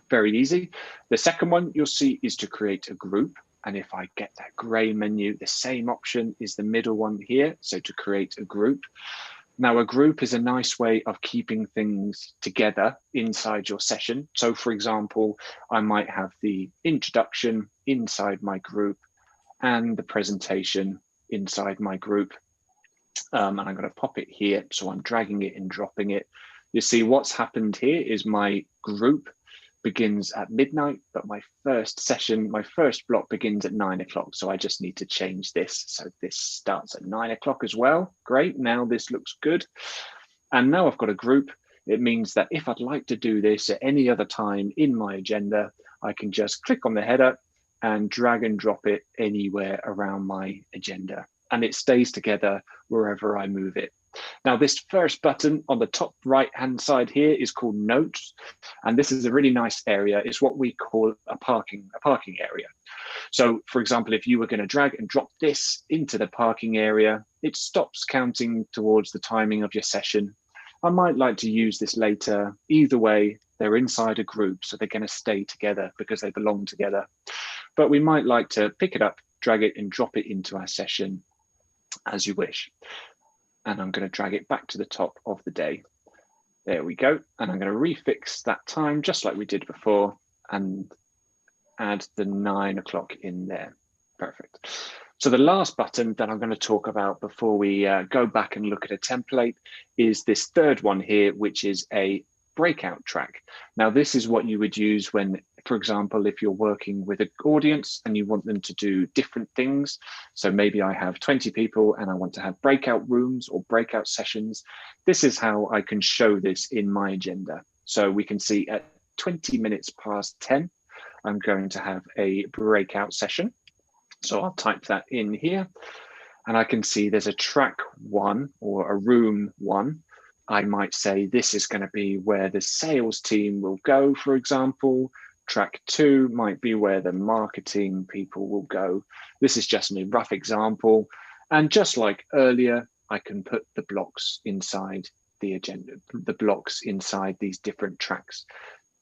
Very easy. The second one you'll see is to create a group. And if I get that gray menu, the same option is the middle one here. So to create a group. Now, a group is a nice way of keeping things together inside your session. So for example, I might have the introduction inside my group and the presentation inside my group. And I'm going to pop it here. So I'm dragging it and dropping it. You see what's happened here is my group begins at midnight, but my first session, my first block begins at 9 o'clock. So I just need to change this. So this starts at 9 o'clock as well. Great, now this looks good. And now I've got a group. It means that if I'd like to do this at any other time in my agenda, I can just click on the header and drag and drop it anywhere around my agenda. And it stays together wherever I move it. Now, this first button on the top right-hand side here is called Notes. And this is a really nice area. It's what we call a parking area. So, for example, if you were going to drag and drop this into the parking area, it stops counting towards the timing of your session. I might like to use this later. Either way, they're inside a group, so they're going to stay together because they belong together. But we might like to pick it up, drag it and drop it into our session as you wish. And I'm going to drag it back to the top of the day. There we go. And I'm going to refix that time just like we did before and add the 9 o'clock in there. Perfect. So the last button that I'm going to talk about before we go back and look at a template is this third one here, which is a breakout track. Now, this is what you would use when, for example, if you're working with an audience and you want them to do different things. So maybe I have 20 people and I want to have breakout rooms or breakout sessions. This is how I can show this in my agenda. So we can see at 20 minutes past 10, I'm going to have a breakout session. So I'll type that in here and I can see there's a track 1 or a room 1. I might say this is going to be where the sales team will go, for example. Track 2 might be where the marketing people will go. This is just a rough example. And just like earlier, I can put the blocks inside the agenda, the blocks inside these different tracks.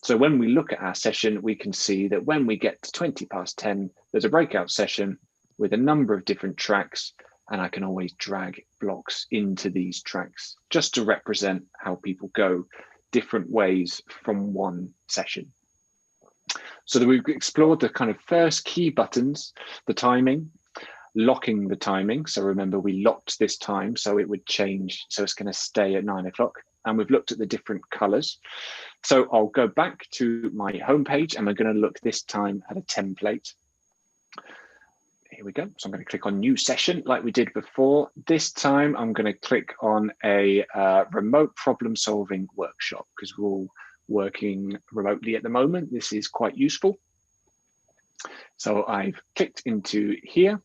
So when we look at our session, we can see that when we get to 20 past 10, there's a breakout session with a number of different tracks. And I can always drag blocks into these tracks just to represent how people go different ways from one session. So that we've explored the kind of first key buttons, the timing, locking the timing. So remember, we locked this time, so it would change. So it's going to stay at 9 o'clock. And we've looked at the different colors. So I'll go back to my homepage and we're going to look this time at a template. Here we go. So I'm going to click on new session like we did before. This time I'm going to click on a remote problem solving workshop because we're all working remotely at the moment. This is quite useful. So I've clicked into here.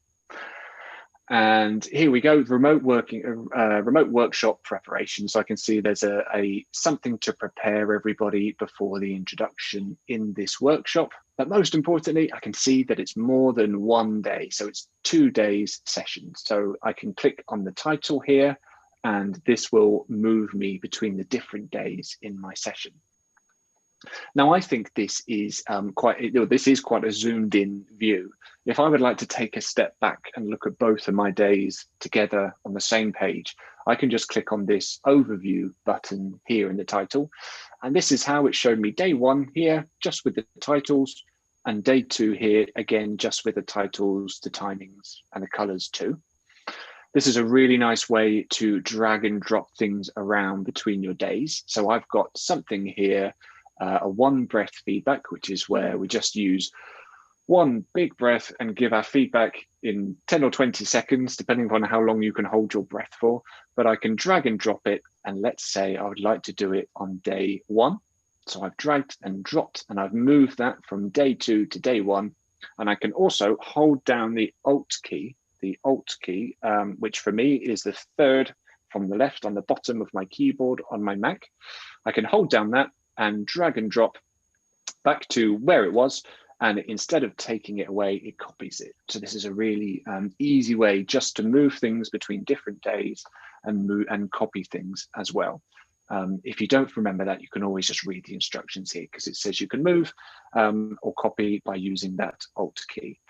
And here we go, remote workshop preparation. So I can see there's a something to prepare everybody before the introduction in this workshop. But most importantly, I can see that it's more than 1 day. So it's 2 days sessions. So I can click on the title here, and this will move me between the different days in my session. Now, I think this is quite a zoomed in view. If I would like to take a step back and look at both of my days together on the same page, I can just click on this overview button here in the title. And this is how it showed me day 1 here, just with the titles, and day 2 here, again, just with the titles, the timings, and the colors too. This is a really nice way to drag and drop things around between your days. So I've got something here, a 1 breath feedback, which is where we just use 1 big breath and give our feedback in 10 or 20 seconds, depending on how long you can hold your breath for. But I can drag and drop it. And let's say I would like to do it on day 1. So I've dragged and dropped and I've moved that from day 2 to day 1. And I can also hold down the Alt key, which for me is the 3rd from the left on the bottom of my keyboard on my Mac. I can hold down that and drag and drop back to where it was. And instead of taking it away, it copies it. So this is a really easy way just to move things between different days and copy things as well. If you don't remember that, you can always just read the instructions here because it says you can move or copy by using that Alt key.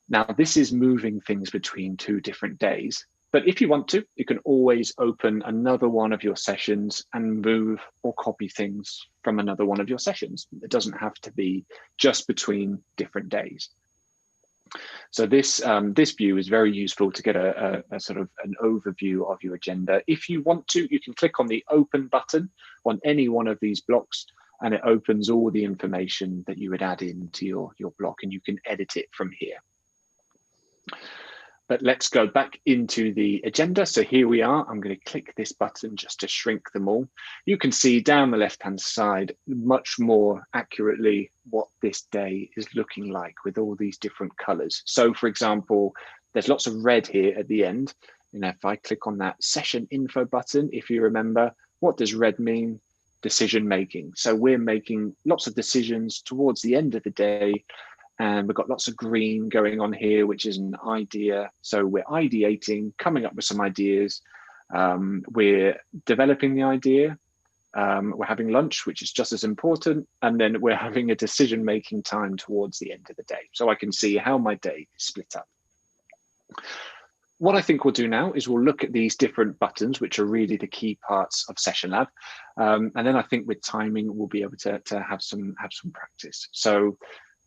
Now, this is moving things between 2 different days. But if you want to, you can always open another one of your sessions and move or copy things from another one of your sessions. It doesn't have to be just between different days. So this view is very useful to get a sort of an overview of your agenda. If you want to, you can click on the open button on any one of these blocks and it opens all the information that you would add into your block and you can edit it from here. But let's go back into the agenda. So here we are. I'm going to click this button just to shrink them all. You can see down the left-hand side much more accurately what this day is looking like with all these different colors. So for example, there's lots of red here at the end. And if I click on that session info button, if you remember, what does red mean? Decision making. So we're making lots of decisions towards the end of the day. And we've got lots of green going on here, which is an idea. So we're ideating, coming up with some ideas. We're developing the idea. We're having lunch, which is just as important. And then we're having a decision-making time towards the end of the day. So I can see how my day is split up. What I think we'll do now is we'll look at these different buttons, which are really the key parts of Session Lab. And then I think with timing, we'll be able to have some practice. So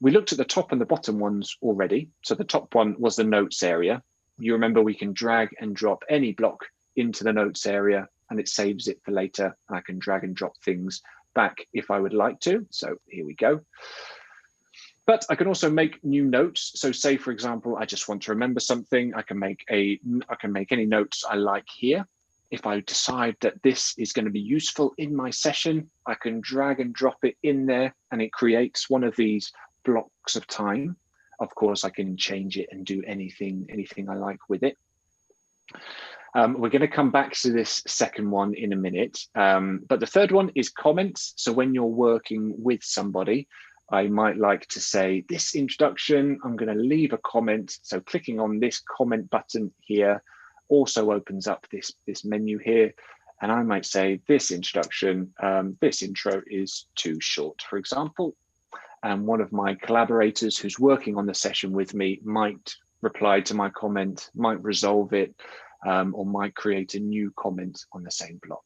we looked at the top and the bottom ones already. So the top one was the notes area. You remember we can drag and drop any block into the notes area and it saves it for later. And I can drag and drop things back if I would like to. So here we go. But I can also make new notes. So say, for example, I just want to remember something. I can make any notes I like here. If I decide that this is going to be useful in my session, I can drag and drop it in there and it creates one of these blocks of time. Of course, I can change it and do anything I like with it. We're going to come back to this second one in a minute, but the third one is comments. So when you're working with somebody, I might like to say this introduction, I'm going to leave a comment. So clicking on this comment button here also opens up this menu here. And I might say this introduction, this intro is too short, for example. And one of my collaborators who's working on the session with me might reply to my comment, might resolve it, or might create a new comment on the same block.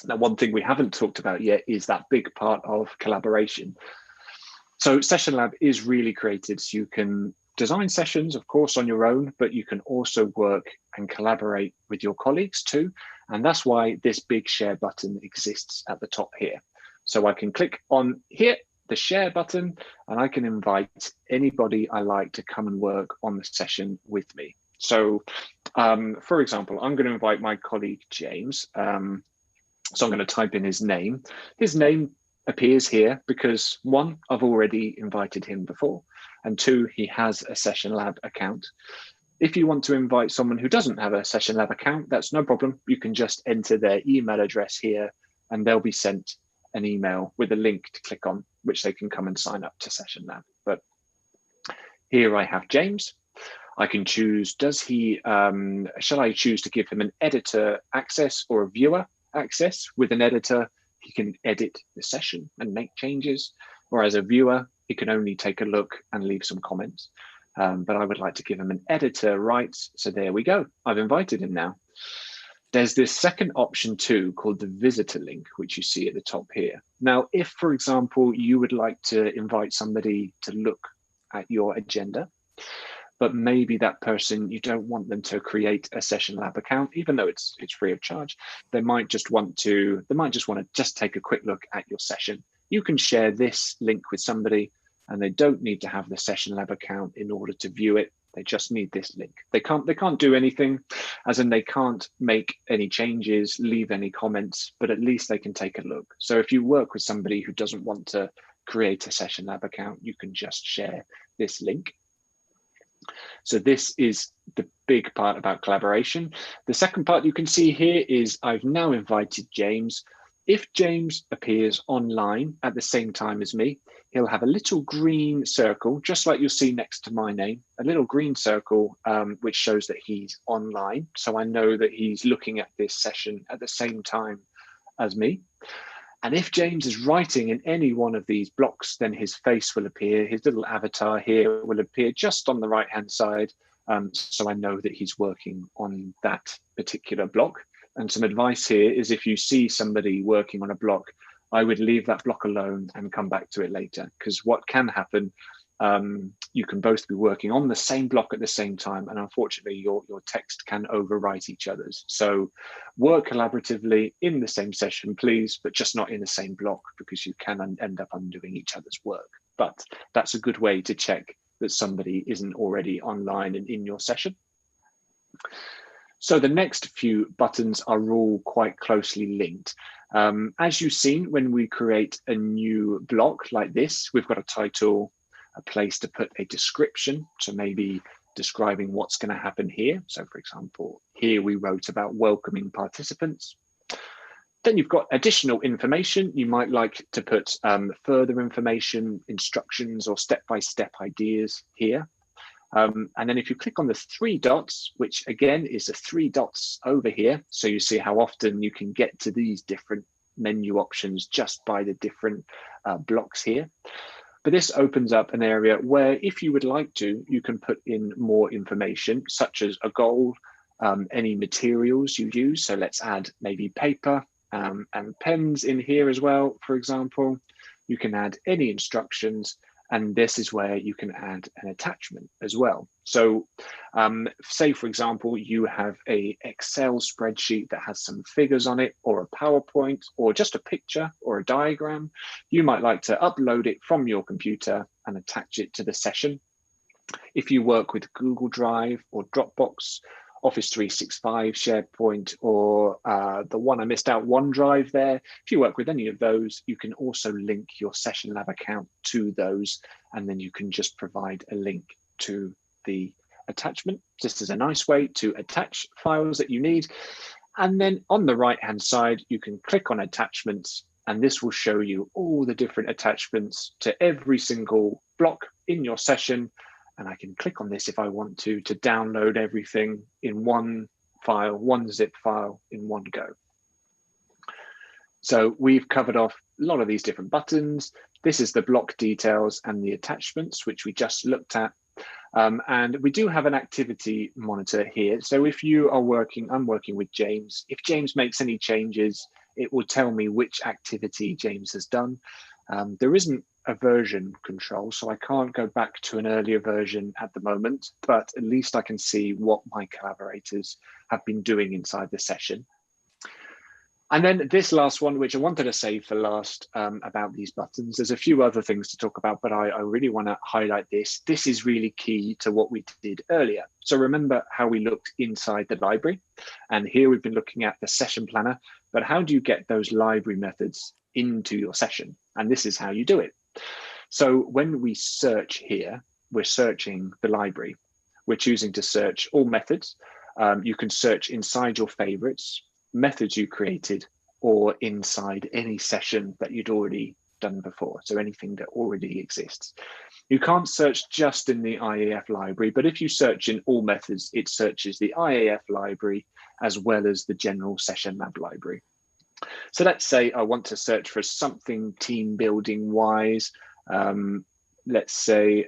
Now, one thing we haven't talked about yet is that big part of collaboration. So Session Lab is really created so you can design sessions, of course, on your own, but you can also work and collaborate with your colleagues too. And that's why this big share button exists at the top here. So I can click on here, the share button, and I can invite anybody I like to come and work on the session with me. So for example, I'm going to invite my colleague, James. So I'm going to type in his name. His name appears here because 1, I've already invited him before, and 2, he has a Session Lab account. If you want to invite someone who doesn't have a Session Lab account, that's no problem. You can just enter their email address here and they'll be sent an email with a link to click on, which they can come and sign up to Session Lab. But here I have James. I can choose, shall I choose to give him an editor access or a viewer access? With an editor, he can edit the session and make changes, or as a viewer, he can only take a look and leave some comments. But I would like to give him an editor rights. So there we go. I've invited him now. There's this second option too, called the visitor link, which you see at the top here. Now, if, for example, you would like to invite somebody to look at your agenda, but maybe that person, you don't want them to create a Session Lab account, even though it's free of charge. They might just want to just take a quick look at your session. You can share this link with somebody, and they don't need to have the Session Lab account in order to view it. They just need this link. They can't do anything, as in they can't make any changes, leave any comments, but at least they can take a look. So if you work with somebody who doesn't want to create a Session Lab account, you can just share this link. So this is the big part about collaboration. The second part you can see here is I've now invited James. If James appears online at the same time as me, he'll have a little green circle, just like you'll see next to my name, a little green circle, which shows that he's online. So I know that he's looking at this session at the same time as me. And if James is writing in any one of these blocks, then his face will appear, his little avatar here will appear just on the right-hand side. So I know that he's working on that particular block. And some advice here is if you see somebody working on a block, I would leave that block alone and come back to it later, because what can happen, you can both be working on the same block at the same time, and unfortunately your text can overwrite each other's. So work collaboratively in the same session, please, but just not in the same block, because you can end up undoing each other's work. But that's a good way to check that somebody isn't already online and in your session. So the next few buttons are all quite closely linked. As you've seen, when we create a new block like this, we've got a title, a place to put a description, so maybe describing what's going to happen here. So for example, here we wrote about welcoming participants. Then you've got additional information. You might like to put further information, instructions, or step-by-step ideas here. And then if you click on the three dots, which again is the three dots over here, so you see how often you can get to these different menu options just by the different blocks here. But this opens up an area where, if you would like to, you can put in more information, such as a goal, any materials you use. So let's add maybe paper and pens in here as well, for example. You can add any instructions, and this is where you can add an attachment as well. So say, for example, you have a Excel spreadsheet that has some figures on it, or a PowerPoint, or just a picture or a diagram. You might like to upload it from your computer and attach it to the session. If you work with Google Drive or Dropbox, Office 365, SharePoint, or the one I missed out, OneDrive there. If you work with any of those, you can also link your Session Lab account to those, and then you can just provide a link to the attachment. This is a nice way to attach files that you need. And then on the right-hand side, you can click on attachments, and this will show you all the different attachments to every single block in your session. And I can click on this if I want to download everything in one file, one zip file in one go. So we've covered off a lot of these different buttons. This is the block details and the attachments, which we just looked at. And we do have an activity monitor here. So if you are working, I'm working with James. If James makes any changes, it will tell me which activity James has done. There isn't a version control, so I can't go back to an earlier version at the moment, but at least I can see what my collaborators have been doing inside the session. And then this last one, which I wanted to save for last, about these buttons. There's a few other things to talk about, but I really want to highlight this. This is really key to what we did earlier. So remember how we looked inside the library, and here we've been looking at the session planner, but how do you get those library methods into your session? And this is how you do it. So when we search here, we're searching the library. We're choosing to search all methods. You can search inside your favorites, methods you created, or inside any session that you'd already done before. So anything that already exists. You can't search just in the IAF library, but if you search in all methods, it searches the IAF library as well as the general Session Lab library. So let's say I want to search for something team building wise. Let's say,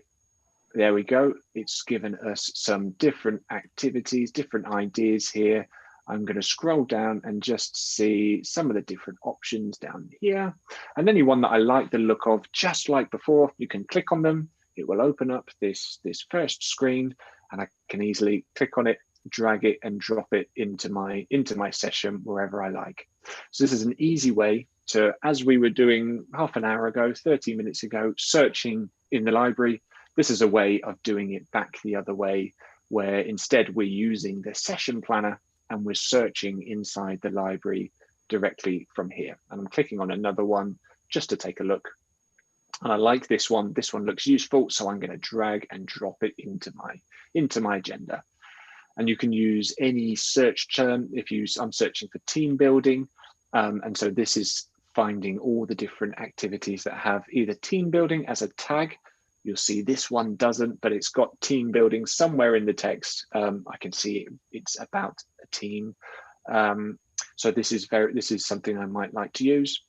there we go. It's given us some different activities, different ideas here. I'm going to scroll down and just see some of the different options down here. And anyone that I like the look of, just like before, you can click on them. It will open up this first screen, and I can easily click on it, drag it and drop it into my session wherever I like. So this is an easy way to, as we were doing half an hour ago, 30 minutes ago, searching in the library, this is a way of doing it back the other way, where instead we're using the session planner and we're searching inside the library directly from here. And I'm clicking on another one just to take a look. And I like this one. This one looks useful, so I'm going to drag and drop it into my agenda. And you can use any search term if I'm searching for team building. And so this is finding all the different activities that have either team building as a tag. You'll see this one doesn't, but it's got team building somewhere in the text. I can see it's about a team. So this is something I might like to use.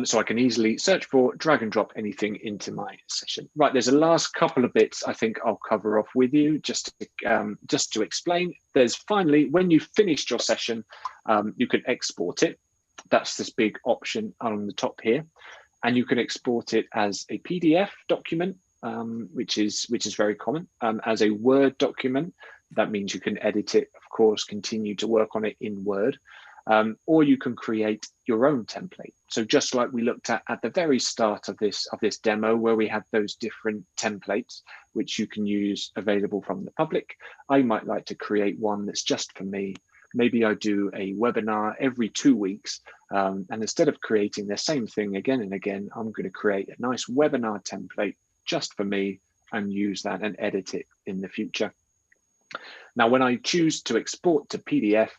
So I can easily search for, drag and drop anything into my session. Right, there's a last couple of bits I think I'll cover off with you just to explain. There's finally, when you've finished your session, you can export it. That's this big option on the top here. And you can export it as a PDF document, which is very common, as a Word document. That means you can edit it, of course, continue to work on it in Word. Or you can create your own template. So just like we looked at the very start of this demo, where we have those different templates, which you can use available from the public, I might like to create one that's just for me. Maybe I do a webinar every 2 weeks, and instead of creating the same thing again and again, I'm going to create a nice webinar template just for me and use that and edit it in the future. Now, when I choose to export to PDF,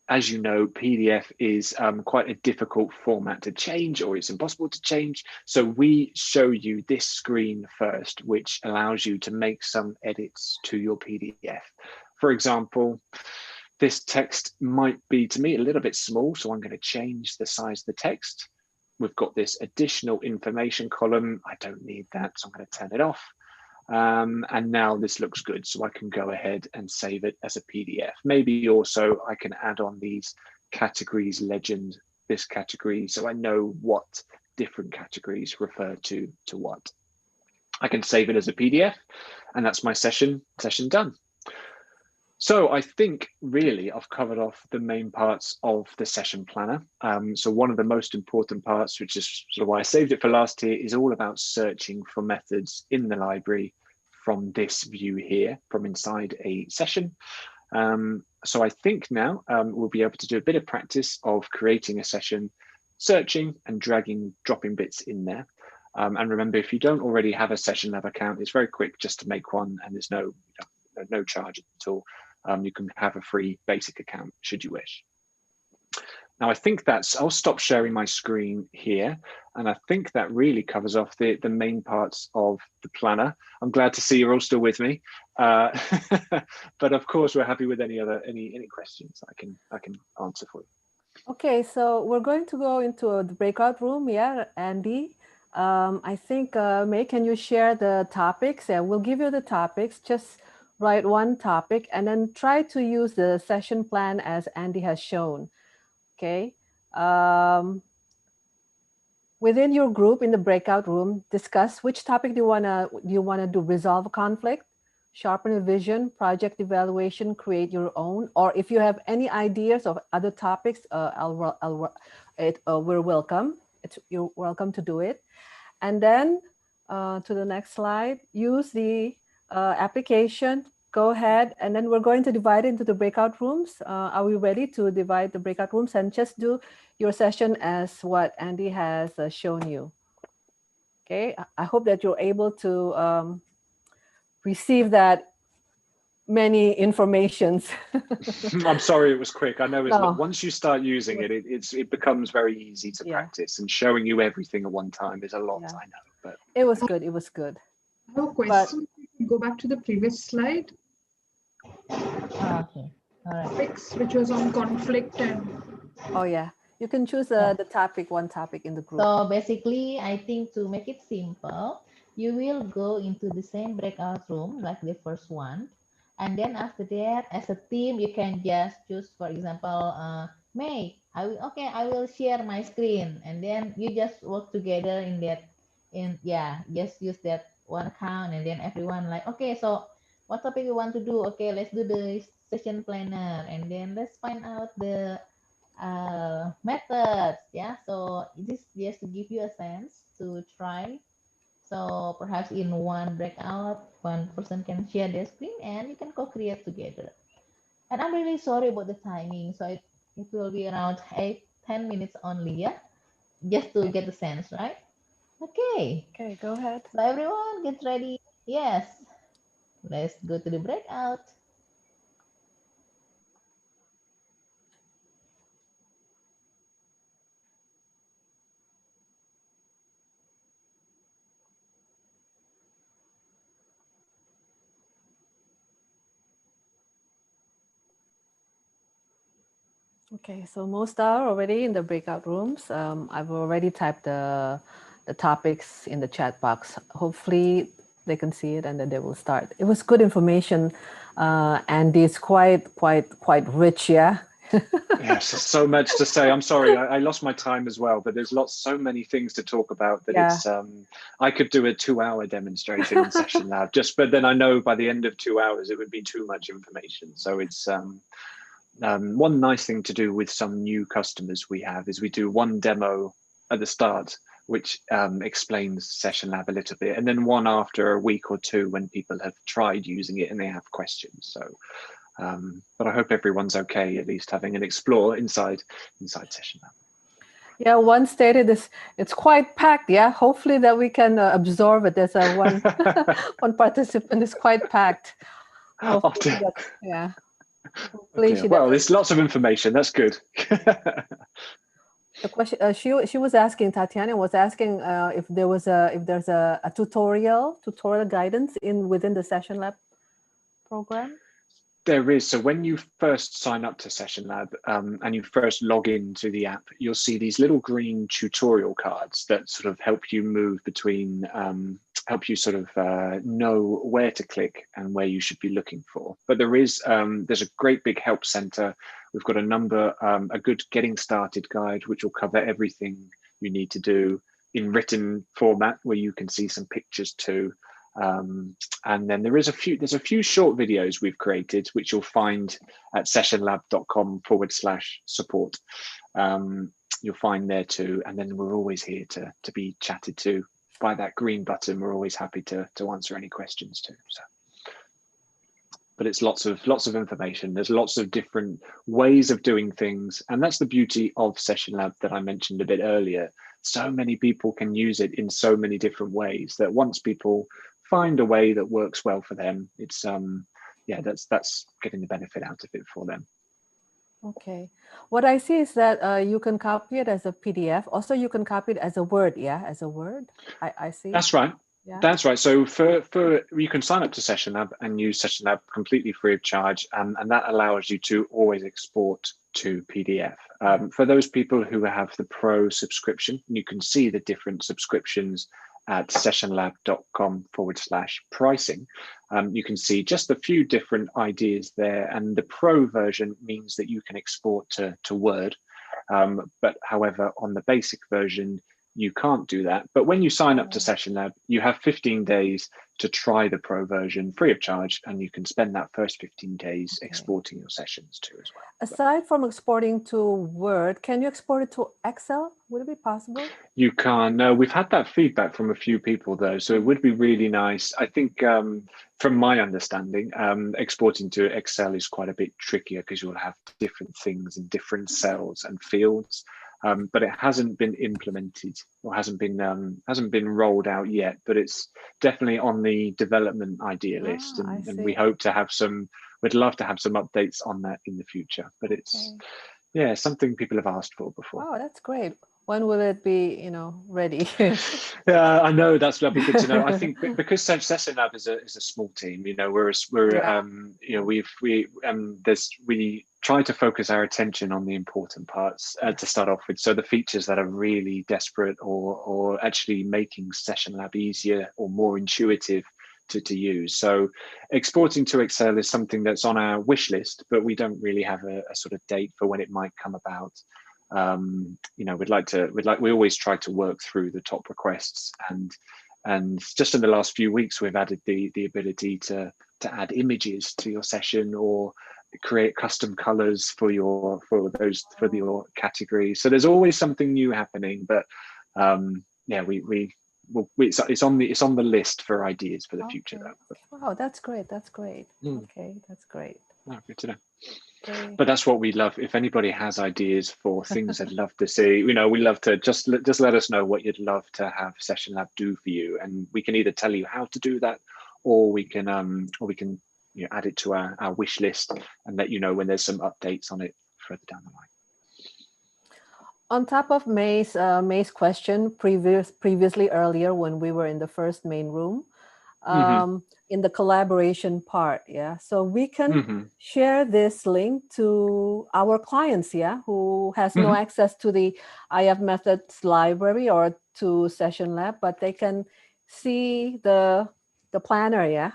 as you know, PDF is quite a difficult format to change, or it's impossible to change. So we show you this screen first, which allows you to make some edits to your PDF. For example, this text might be, to me, a little bit small, so I'm going to change the size of the text. We've got this additional information column. I don't need that, so I'm going to turn it off. And now this looks good, so I can go ahead and save it as a PDF. Maybe also I can add on these categories, legend, this category, so I know what different categories refer to what. I can save it as a PDF, and that's my session done. So I think really I've covered off the main parts of the session planner. So one of the most important parts, which is sort of why I saved it for last here, is all about searching for methods in the library from this view here, from inside a session. So I think now we'll be able to do a bit of practice of creating a session, searching and dragging, dropping bits in there. And remember, if you don't already have a Session Lab account, it's very quick just to make one, and there's no charge at all. You can have a free basic account should you wish. Now I think I'll stop sharing my screen here, and I think that really covers off the main parts of the planner. I'm glad to see you're all still with me, but of course we're happy with any questions I can answer for you. Okay, so we're going to go into the breakout room. Yeah, Andy. I think May, can you share the topics? Yeah, we'll give you the topics. Just write one topic and then try to use the session plan as Andy has shown. Okay. Within your group in the breakout room, discuss which topic do you wanna do. Resolve conflict, sharpen a vision, project evaluation, create your own. Or if you have any ideas of other topics, we're welcome. You're welcome to do it. And then to the next slide, use the application, go ahead, and then we're going to divide into the breakout rooms. Are we ready to divide the breakout rooms? And just do your session as what Andy has shown you. Okay, I hope that you're able to receive that many informations. I'm sorry it was quick. I know it's not. Once you start using it, it becomes very easy to practice, and showing you everything at one time is a lot, I know. But it was good. It was good. I have a question. Go back to the previous slide. Okay. All right. Which was on conflict and Oh yeah, you can choose the topic, one topic in the group. So basically, I think to make it simple, you will go into the same breakout room like the first one. And then after that, as a team, you can just choose, for example, May, I will share my screen. And then you just work together in that, just use that one account. And then everyone like, okay, so what topic we want to do? Okay, let's do the session planner. And then let's find out the methods. So this just to give you a sense to try. So perhaps in one breakout, one person can share their screen and you can co-create together. And I'm really sorry about the timing, so it will be around 8-10 minutes only, just to get the sense, right? Okay, go ahead. So everyone get ready. Yes, let's go to the breakout. Okay, so most are already in the breakout rooms. I've already typed the topics in the chat box. Hopefully they can see it and then they will start. It was good information, and it's quite rich, yeah. Yes, so much to say. I'm sorry, I lost my time as well, but there's so many things to talk about that it's I could do a 2-hour demonstration in Session Lab but then I know by the end of 2 hours it would be too much information. So it's one nice thing to do with some new customers we have is we do one demo at the start, which explains Session Lab a little bit, and then one after a week or two when people have tried using it and they have questions. So, but I hope everyone's okay, at least having an explore inside Session Lab. Yeah, one stated it's quite packed. Yeah, hopefully that we can absorb it. There's one participant is quite packed. Yeah. Well, there's lots of information. That's good. The question she was asking, Tatiana was asking if there's a tutorial guidance within the Session Lab program. There is. So when you first sign up to Session Lab and you first log into the app, you'll see these little green tutorial cards that sort of help you move between, help you sort of know where to click and where you should be looking for. But there's a great big help center. We've got a good getting started guide, which will cover everything you need to do in written format where you can see some pictures too. And then there's a few short videos we've created, which you'll find at sessionlab.com/support. You'll find there too. And then we're always here to be chatted to by that green button. We're always happy to answer any questions too. So, but it's lots of information. There's lots of different ways of doing things. And that's the beauty of Session Lab that I mentioned a bit earlier. So many people can use it in so many different ways that once people find a way that works well for them, it's that's getting the benefit out of it for them. Okay, what I see is that you can copy it as a PDF. Also, you can copy it as a Word. Yeah, as a Word. I see. That's right. Yeah. That's right. So for you can sign up to Session Lab and use Session Lab completely free of charge, and that allows you to always export to PDF. For those people who have the Pro subscription, you can see the different subscriptions at sessionlab.com/pricing. You can see just a few different ideas there, and the Pro version means that you can export to Word. But however, on the basic version, you can't do that. But when you sign up to Session Lab, you have 15 days to try the Pro version free of charge, and you can spend that first 15 days exporting your sessions too as well. Aside from exporting to Word, can you export it to Excel? Would it be possible? You can't. No, we've had that feedback from a few people though, so it would be really nice. I think from my understanding, exporting to Excel is quite a bit trickier because you'll have different things in different cells and fields. But it hasn't been implemented or hasn't been rolled out yet, but it's definitely on the development idea list, and we hope to have we'd love to have some updates on that in the future, but it's something people have asked for before. Oh, that's great. When will it be, ready? Yeah, I know, that'd be good to know. I think because Session Lab is a small team, we try to focus our attention on the important parts to start off with. So the features that are really desperate or actually making Session Lab easier or more intuitive to use. So exporting to Excel is something that's on our wish list, but we don't really have a sort of date for when it might come about. You know, we always try to work through the top requests, and just in the last few weeks, we've added the ability to add images to your session or create custom colors for your category. So there's always something new happening, but yeah, it's on the list for ideas for the future though. Wow, that's great. That's great. Okay, that's great. Oh, good to know. Okay. But that's what we love. If anybody has ideas for things they'd love to see, you know, we love to just let us know what you'd love to have Session Lab do for you, and we can either tell you how to do that, or we can you know, add it to our wish list and let you know when there's some updates on it further down the line. On top of May's question previously earlier when we were in the first main room, in the collaboration part, yeah. So we can share this link to our clients, yeah, who has no access to the IF Methods library or to Session Lab, but they can see the planner, yeah.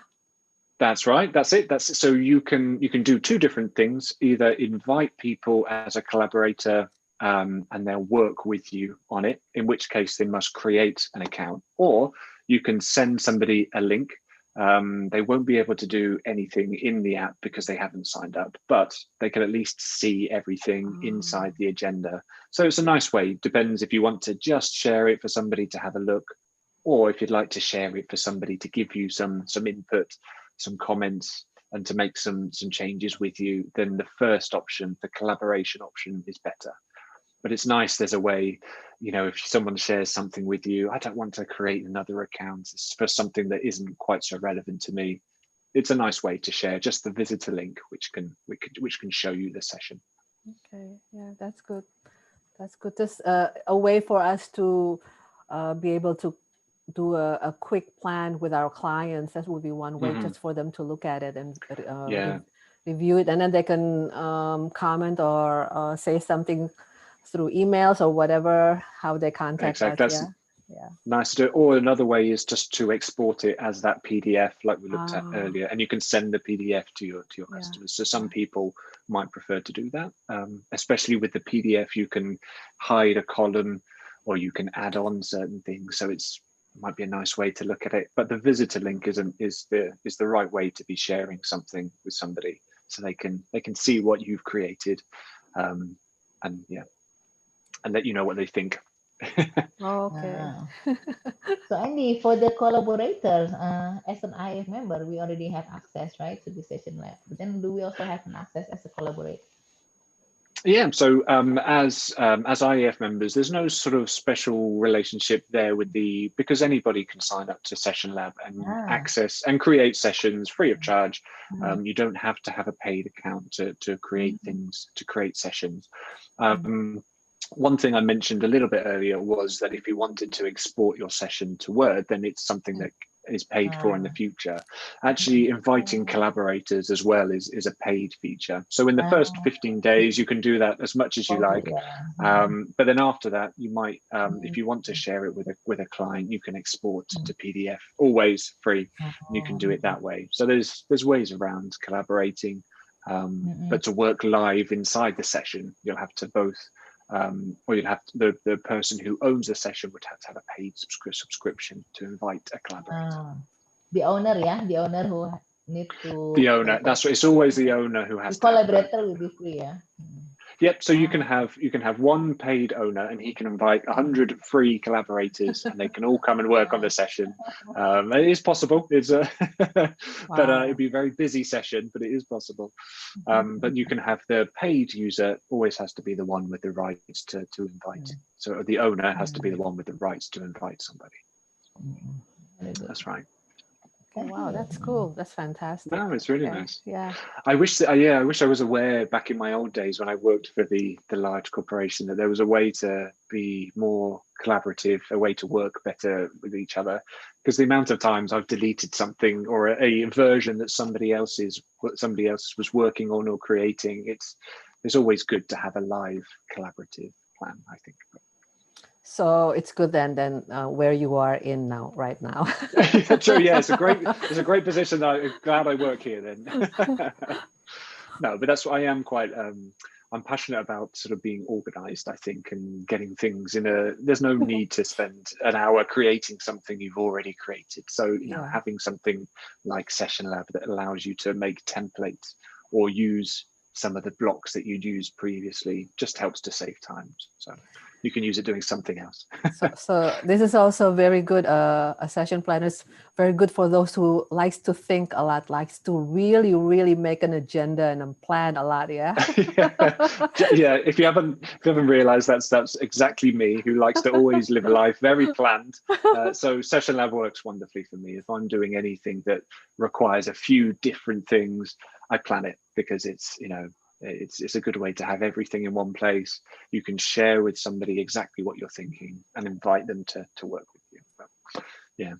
That's right. That's it. So you can do two different things. Either invite people as a collaborator, and they'll work with you on it, in which case they must create an account, or you can send somebody a link. They won't be able to do anything in the app because they haven't signed up, but they can at least see everything inside the agenda. So it's a nice way. Depends if you want to just share it for somebody to have a look, or if you'd like to share it for somebody to give you some input, some comments, and to make some changes with you, then the first option, the collaboration option, is better. But it's nice there's a way, you know, if someone shares something with you, I don't want to create another account for something that isn't quite so relevant to me. It's a nice way to share just the visitor link, which can show you the session. Okay, yeah, that's good. That's good. Just a way for us to be able to do a quick plan with our clients. That would be one way, just for them to look at it and review it, and then they can comment or say something through emails or whatever, how they contact us. Yeah. Nice to do. Or another way is just to export it as that PDF, like we looked at earlier, and you can send the PDF to your customers. So some people might prefer to do that, especially with the PDF. You can hide a column, or you can add on certain things. So it might be a nice way to look at it. But the visitor link is the right way to be sharing something with somebody, so they can see what you've created, and let you know what they think. Okay. So Andy, for the collaborators, as an IF member, we already have access, right, to the Session Lab. But then do we also have an access as a collaborator? Yeah, so as IEF members, there's no sort of special relationship there because anybody can sign up to Session Lab and access and create sessions free of charge. You don't have to have a paid account to create things, to create sessions. One thing I mentioned a little bit earlier was that if you wanted to export your session to Word, then it's something that is paid for in the future. Actually, inviting collaborators as well is a paid feature. So in the first 15 days, you can do that as much as you like. But then after that, you might, if you want to share it with a client, you can export to PDF, always free. And you can do it that way. So there's ways around collaborating, but to work live inside the session, you'll have to both. Or you'd have the person who owns the session would have to have a paid subscription to invite a collaborator. The owner, yeah, the owner who need to. The owner. That's what. It's always the owner who has. The collaborator will be free, yeah. Yep. So you can have one paid owner, and he can invite 100 free collaborators, and they can all come and work on the session. It is possible. It's but it'd be a very busy session, but it is possible. But you can have the paid user always has to be the one with the rights to invite. So the owner has to be the one with the rights to invite somebody. That's right. Okay, wow, that's cool. That's fantastic. No, it's really Okay, nice. yeah. I wish that, yeah, I wish I was aware back in my old days when I worked for the large corporation that there was a way to be more collaborative, a way to work better with each other. Because the amount of times I've deleted something or a version that somebody else was working on or creating, it's always good to have a live collaborative plan, I think. So it's good then where you are in now, right now. True, yeah, it's a great position. I'm glad I work here then. No, but that's what I am quite I'm passionate about sort of being organized, I think, and getting things there's no need to spend an hour creating something you've already created. So, having something like Session Lab that allows you to make templates or use some of the blocks that you'd used previously just helps to save time. So you can use it doing something else. So this is also very good. A session planner is very good for those who likes to think a lot, likes to really, really make an agenda and plan a lot. Yeah. Yeah. If you haven't realized, that's exactly me, who likes to always live a life very planned. So Session Lab works wonderfully for me. If I'm doing anything that requires a few different things, I plan it because it's a good way to have everything in one place. You can share with somebody exactly what you're thinking and invite them to work with you. But, yeah,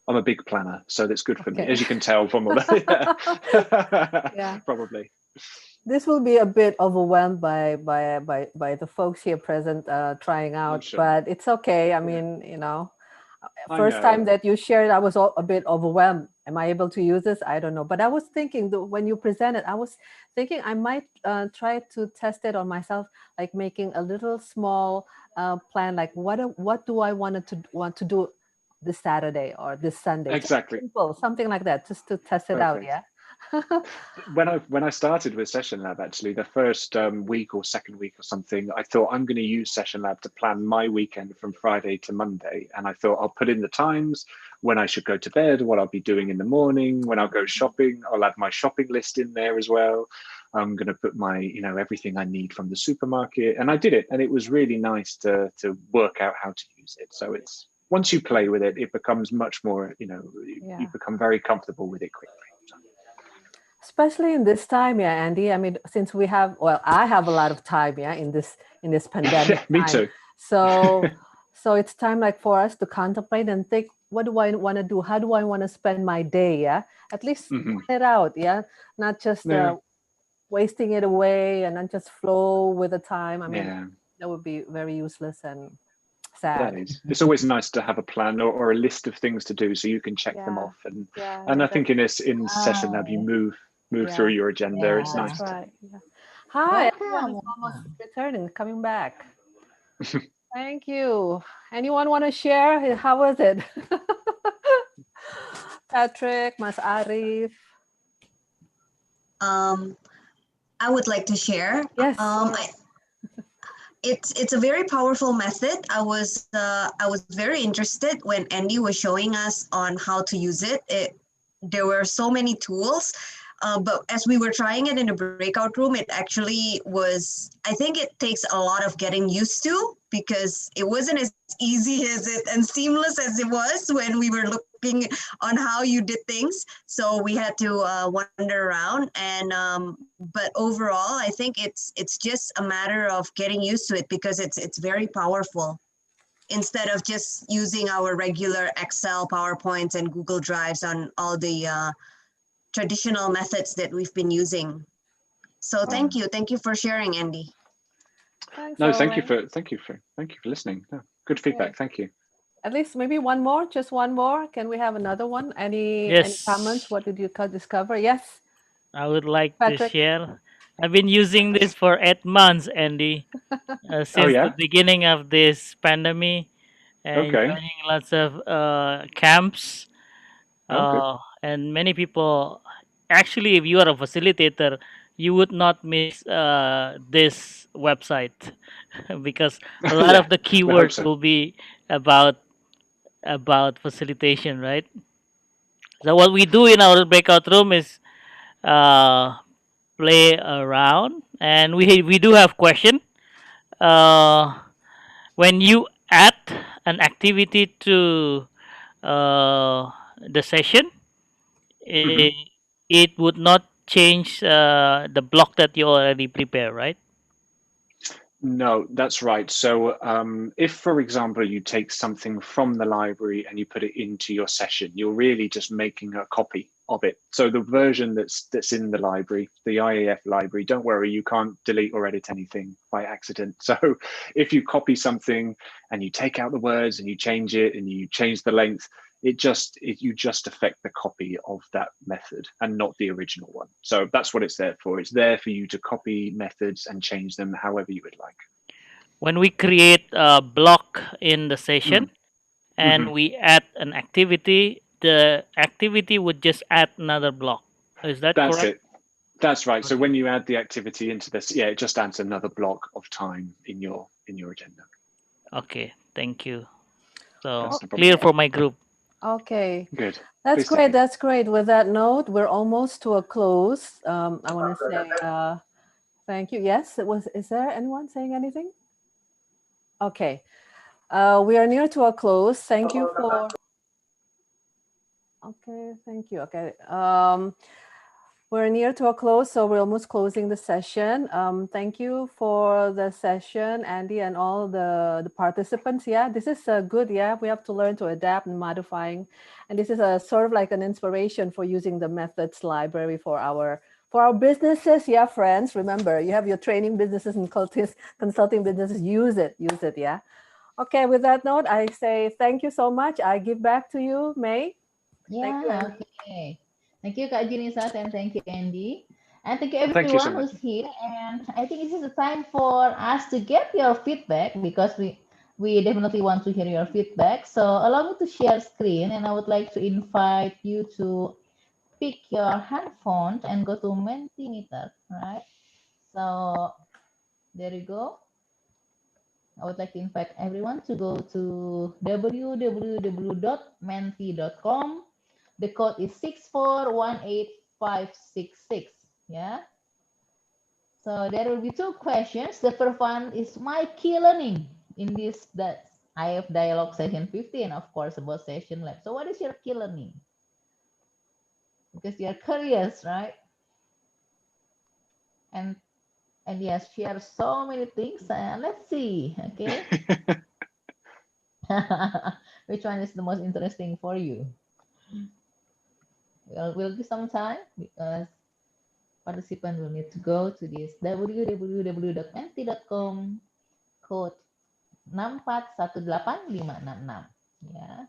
I'm a big planner, so that's good for me, as you can tell from all that. Yeah. Probably. This will be a bit overwhelmed by the folks here present trying out, sure. but it's okay. I mean, first time that you shared, I was a bit overwhelmed. Am I able to use this? I don't know. But I was thinking when you presented, I was thinking I might try to test it on myself, like making a little small plan, like what do I want to do this Saturday or this Sunday? Exactly. Simple, something like that, just to test it out. Yeah. When I started with Session Lab, actually, the first week or second week or something, I thought I'm going to use Session Lab to plan my weekend from Friday to Monday. And I thought I'll put in the times when I should go to bed, what I'll be doing in the morning, when I'll go shopping. I'll add my shopping list in there as well. I'm going to put my, everything I need from the supermarket. And I did it. And it was really nice to work out how to use it. So once you play with it, it becomes much more, you become very comfortable with it quickly. Especially in this time, yeah, Andy. I mean, since I have a lot of time, yeah, in this pandemic. Me too. So it's time like for us to contemplate and think, what do I want to do? How do I want to spend my day? Yeah, at least plan it out. Yeah, not just wasting it away and then just flow with the time. I mean, that would be very useless and sad. It's always nice to have a plan or a list of things to do so you can check them off. And I think in Session Lab you move through your agenda. Yeah, it's nice. Right. Yeah. Hi, everyone is almost returning, coming back. Thank you. Anyone want to share? How was it? Patrick, Mas Arif. I would like to share. Yes. It's a very powerful method. I was very interested when Andy was showing us on how to use it. There were so many tools, but as we were trying it in a breakout room, it actually was, I think it takes a lot of getting used to, because it wasn't as easy and seamless as it was when we were looking on how you did things. So we had to wander around, but overall, I think it's just a matter of getting used to it, because it's very powerful. Instead of just using our regular Excel, PowerPoints, and Google Drives on all the traditional methods that we've been using. So thank you for sharing, Andy. Thanks, thank you for listening. Yeah, good feedback. Yeah. Thank you. At least maybe just one more. Can we have another one? Any comments? What did you discover? Yes. I would like Patrick. to share. I've been using this for 8 months, Andy, since the beginning of this pandemic, and joining lots of camps. And many people, actually, if you are a facilitator, you would not miss this website because a lot of the keywords will be about facilitation, right? So what we do in our breakout room is play around, and we do have question. When you add an activity to the session, it would not change the block that you already prepare, right? No, that's right. So if, for example, you take something from the library and you put it into your session, you're really just making a copy of it. So the version that's in the library, the IAF library, don't worry, you can't delete or edit anything by accident. So if you copy something and you take out the words and you change it and you change the length, you just affect the copy of that method and not the original one. So that's what it's there for. It's there for you to copy methods and change them however you would like. When we create a block in the session and we add an activity, the activity would just add another block. Is that That's correct? it. That's right. So when you add the activity into this, yeah, it just adds another block of time in your agenda. Okay, thank you. So That's no problem. clear for my group. Okay. Good. That's great. That's great. With that note, we're almost to a close. I want to say thank you. Yes, is there anyone saying anything? Okay. We are near to a close. Thank you for. Okay, thank you. Okay. We're near to a close, so we're almost closing the session. Thank you for the session, Andy, and all the participants. Yeah, this is good. Yeah, we have to learn to adapt and modifying. And this is a sort of like an inspiration for using the methods library for our businesses. Yeah, friends, remember, you have your training businesses and consulting businesses. Use it. Yeah. Okay, with that note, I say thank you so much. I give back to you, May. Yeah, okay. Thank you, Kak Junisa, and thank you, Andy. And thank you everyone Thank you so much. who's here. And I think this is the time for us to get your feedback because we definitely want to hear your feedback. So allow me to share screen, and I would like to invite you to pick your handphone and go to Mentimeter, right? So there you go. I would like to invite everyone to go to www.menti.com. The code is 6418566. Yeah. So there will be two questions. The first one is my key learning in this that I have dialogue session 50 and of course about session lab. So what is your key learning? Because you're curious, right? And yes, share so many things. Let's see. Okay. Which one is the most interesting for you? We'll give some time because participant will need to go to this www.menti.com code 6418566. Yeah.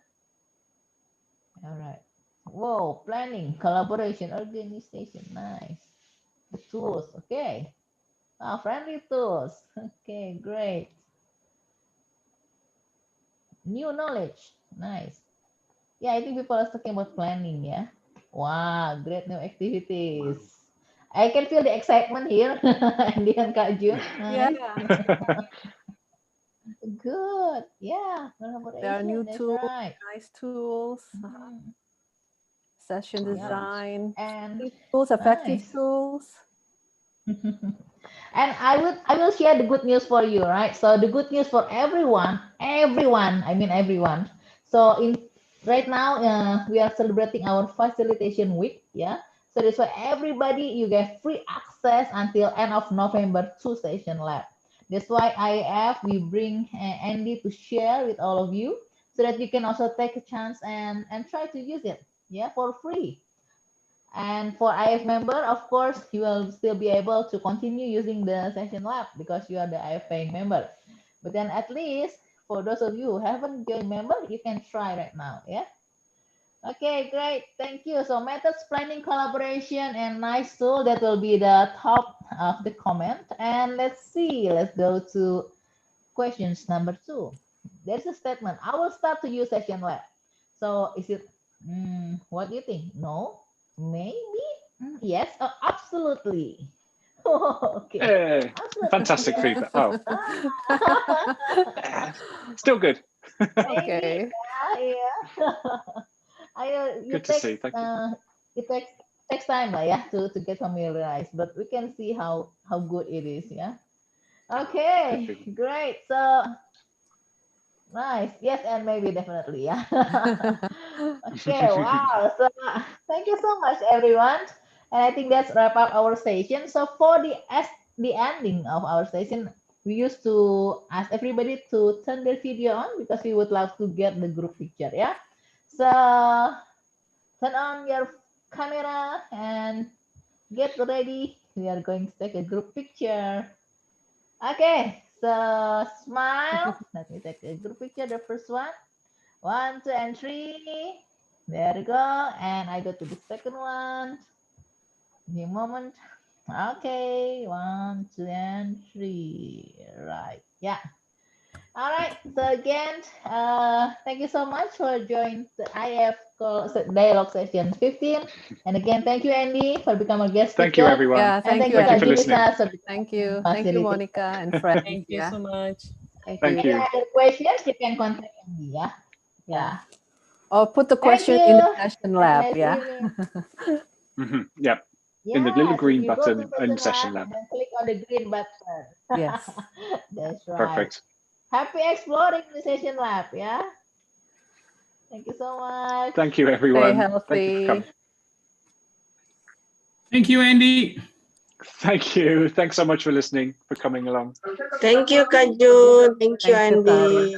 All right. Whoa, planning, collaboration, organization. Nice. The tools. Okay. Friendly tools. Okay, great. New knowledge. Nice. Yeah, I think people are talking about planning. Yeah. Wow, great new activities. I can feel the excitement here. Andy and Kak Jun. Nice. Yeah. Good. Yeah. There are new That's tools, right. nice tools, session design, and tools, effective nice. tools. And I will share the good news for you, right? So the good news for everyone, I mean everyone. So right now we are celebrating our facilitation week, yeah. So that's why everybody you get free access until end of November to Session Lab. That's why IAF we bring Andy to share with all of you so that you can also take a chance and try to use it, yeah, for free. And for IF member, of course, you will still be able to continue using the session lab because you are the IF paying member. But then at least for those of you who haven't joined member, you can try right now. Yeah. Okay, great. Thank you. So methods, planning, collaboration, and nice tool. That will be the top of the comment. And let's see. Let's go to questions number 2. There's a statement. I will start to use session lab. So is it, what do you think? No? Maybe? Yes? Oh, absolutely. Okay. Hey, Absolutely. fantastic feedback. Oh, still good. Okay. Good to see. Thank you. It takes time, to get familiarized, but we can see how good it is. Yeah. Okay. Great. So Nice. Yes, and maybe definitely. Yeah. Okay. Wow. So thank you so much, everyone. And I think that's wrap up our session. So for the ending of our session, we used to ask everybody to turn their video on because we would love to get the group picture. Yeah. So turn on your camera and get ready. We are going to take a group picture. Okay, so smile. Let me take a group picture, the first one. 1, 2, and 3. There we go. And I go to the second one. Give me a moment. Okay, 1, 2, and 3. Right. Yeah. All right. So again, thank you so much for joining the IF dialogue session 15. And again, thank you, Andy, for becoming a guest speaker. Thank you, everyone. Yeah, And thank you, for listening. Thank you. Thank you, Monica and friends. Thank you so much. Thank you. Any other questions, you can contact Andy. Yeah. Yeah. Or put the question in the session lab. Yeah. Yeah. Yeah, In the little green you go button to in session lab. and then click on the green button. Yes. That's right. Perfect. Happy exploring the session lab. Yeah. Thank you so much. Thank you, everyone. Stay healthy. Thank you for coming. Thank you, Andy. Thank you. Thanks so much for listening, for coming along. Thank you, Kak Jun. Thank you, Thank you, Andy.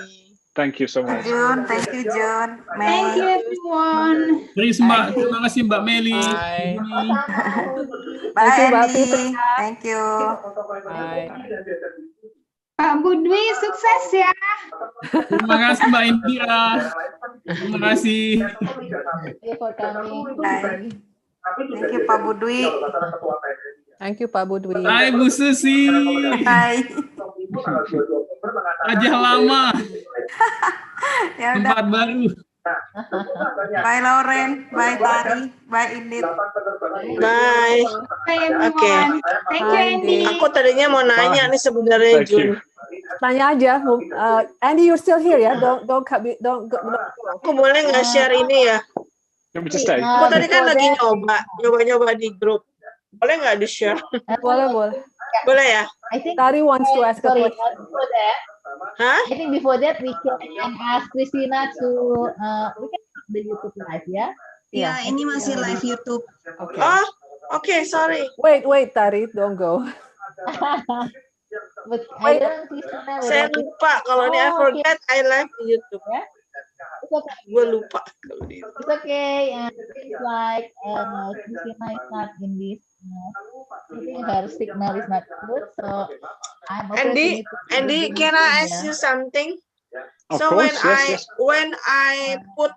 Thank you so much. Jun, thank you, Jun. Thank you, everyone. Terus Mbak, terima kasih Mbak Meli. Bye. Bye, you, Mbak Andy. Fitri. Thank you. Bye. Pak Budwi, sukses ya. Terima kasih Mbak Indira. Terima kasih. Thank you for coming. Bye. Thank you, Pak Budwi. Thank you, Pak Budwi. Hai Bu Susi. Hai. Wajah lama. Ya udah. Tempat baru. Bye Lauren, bye Tari, bye Indit. Bye. Bye, everyone. Oke. Thank you, Andy. Aku tadinya mau nanya nih sebenarnya, Jun. Tanya aja. Andy, you're still here ya? Don't go. Aku boleh nggak share ini ya? You want me to stay? Aku tadi kan lagi nyoba di grup. Boleh nggak di share? Boleh, boleh. Boleh ya? I think Tari wants to ask a question. Before that, Hah? I think before that we can ask Christina to we can the YouTube live ya. Ya, ini masih live YouTube. Okay. Oh, okay, sorry. Wait, Tari, don't go. But I don't Christina. Saya lupa kalau ini I forget I live di YouTube. Ya. It's okay. Gue lupa kalau di YouTube. It's okay. It's like Christina is not in this. I think her signal is not good, so I'm okay. Andy, can I ask you something? Of So course, yes. when I put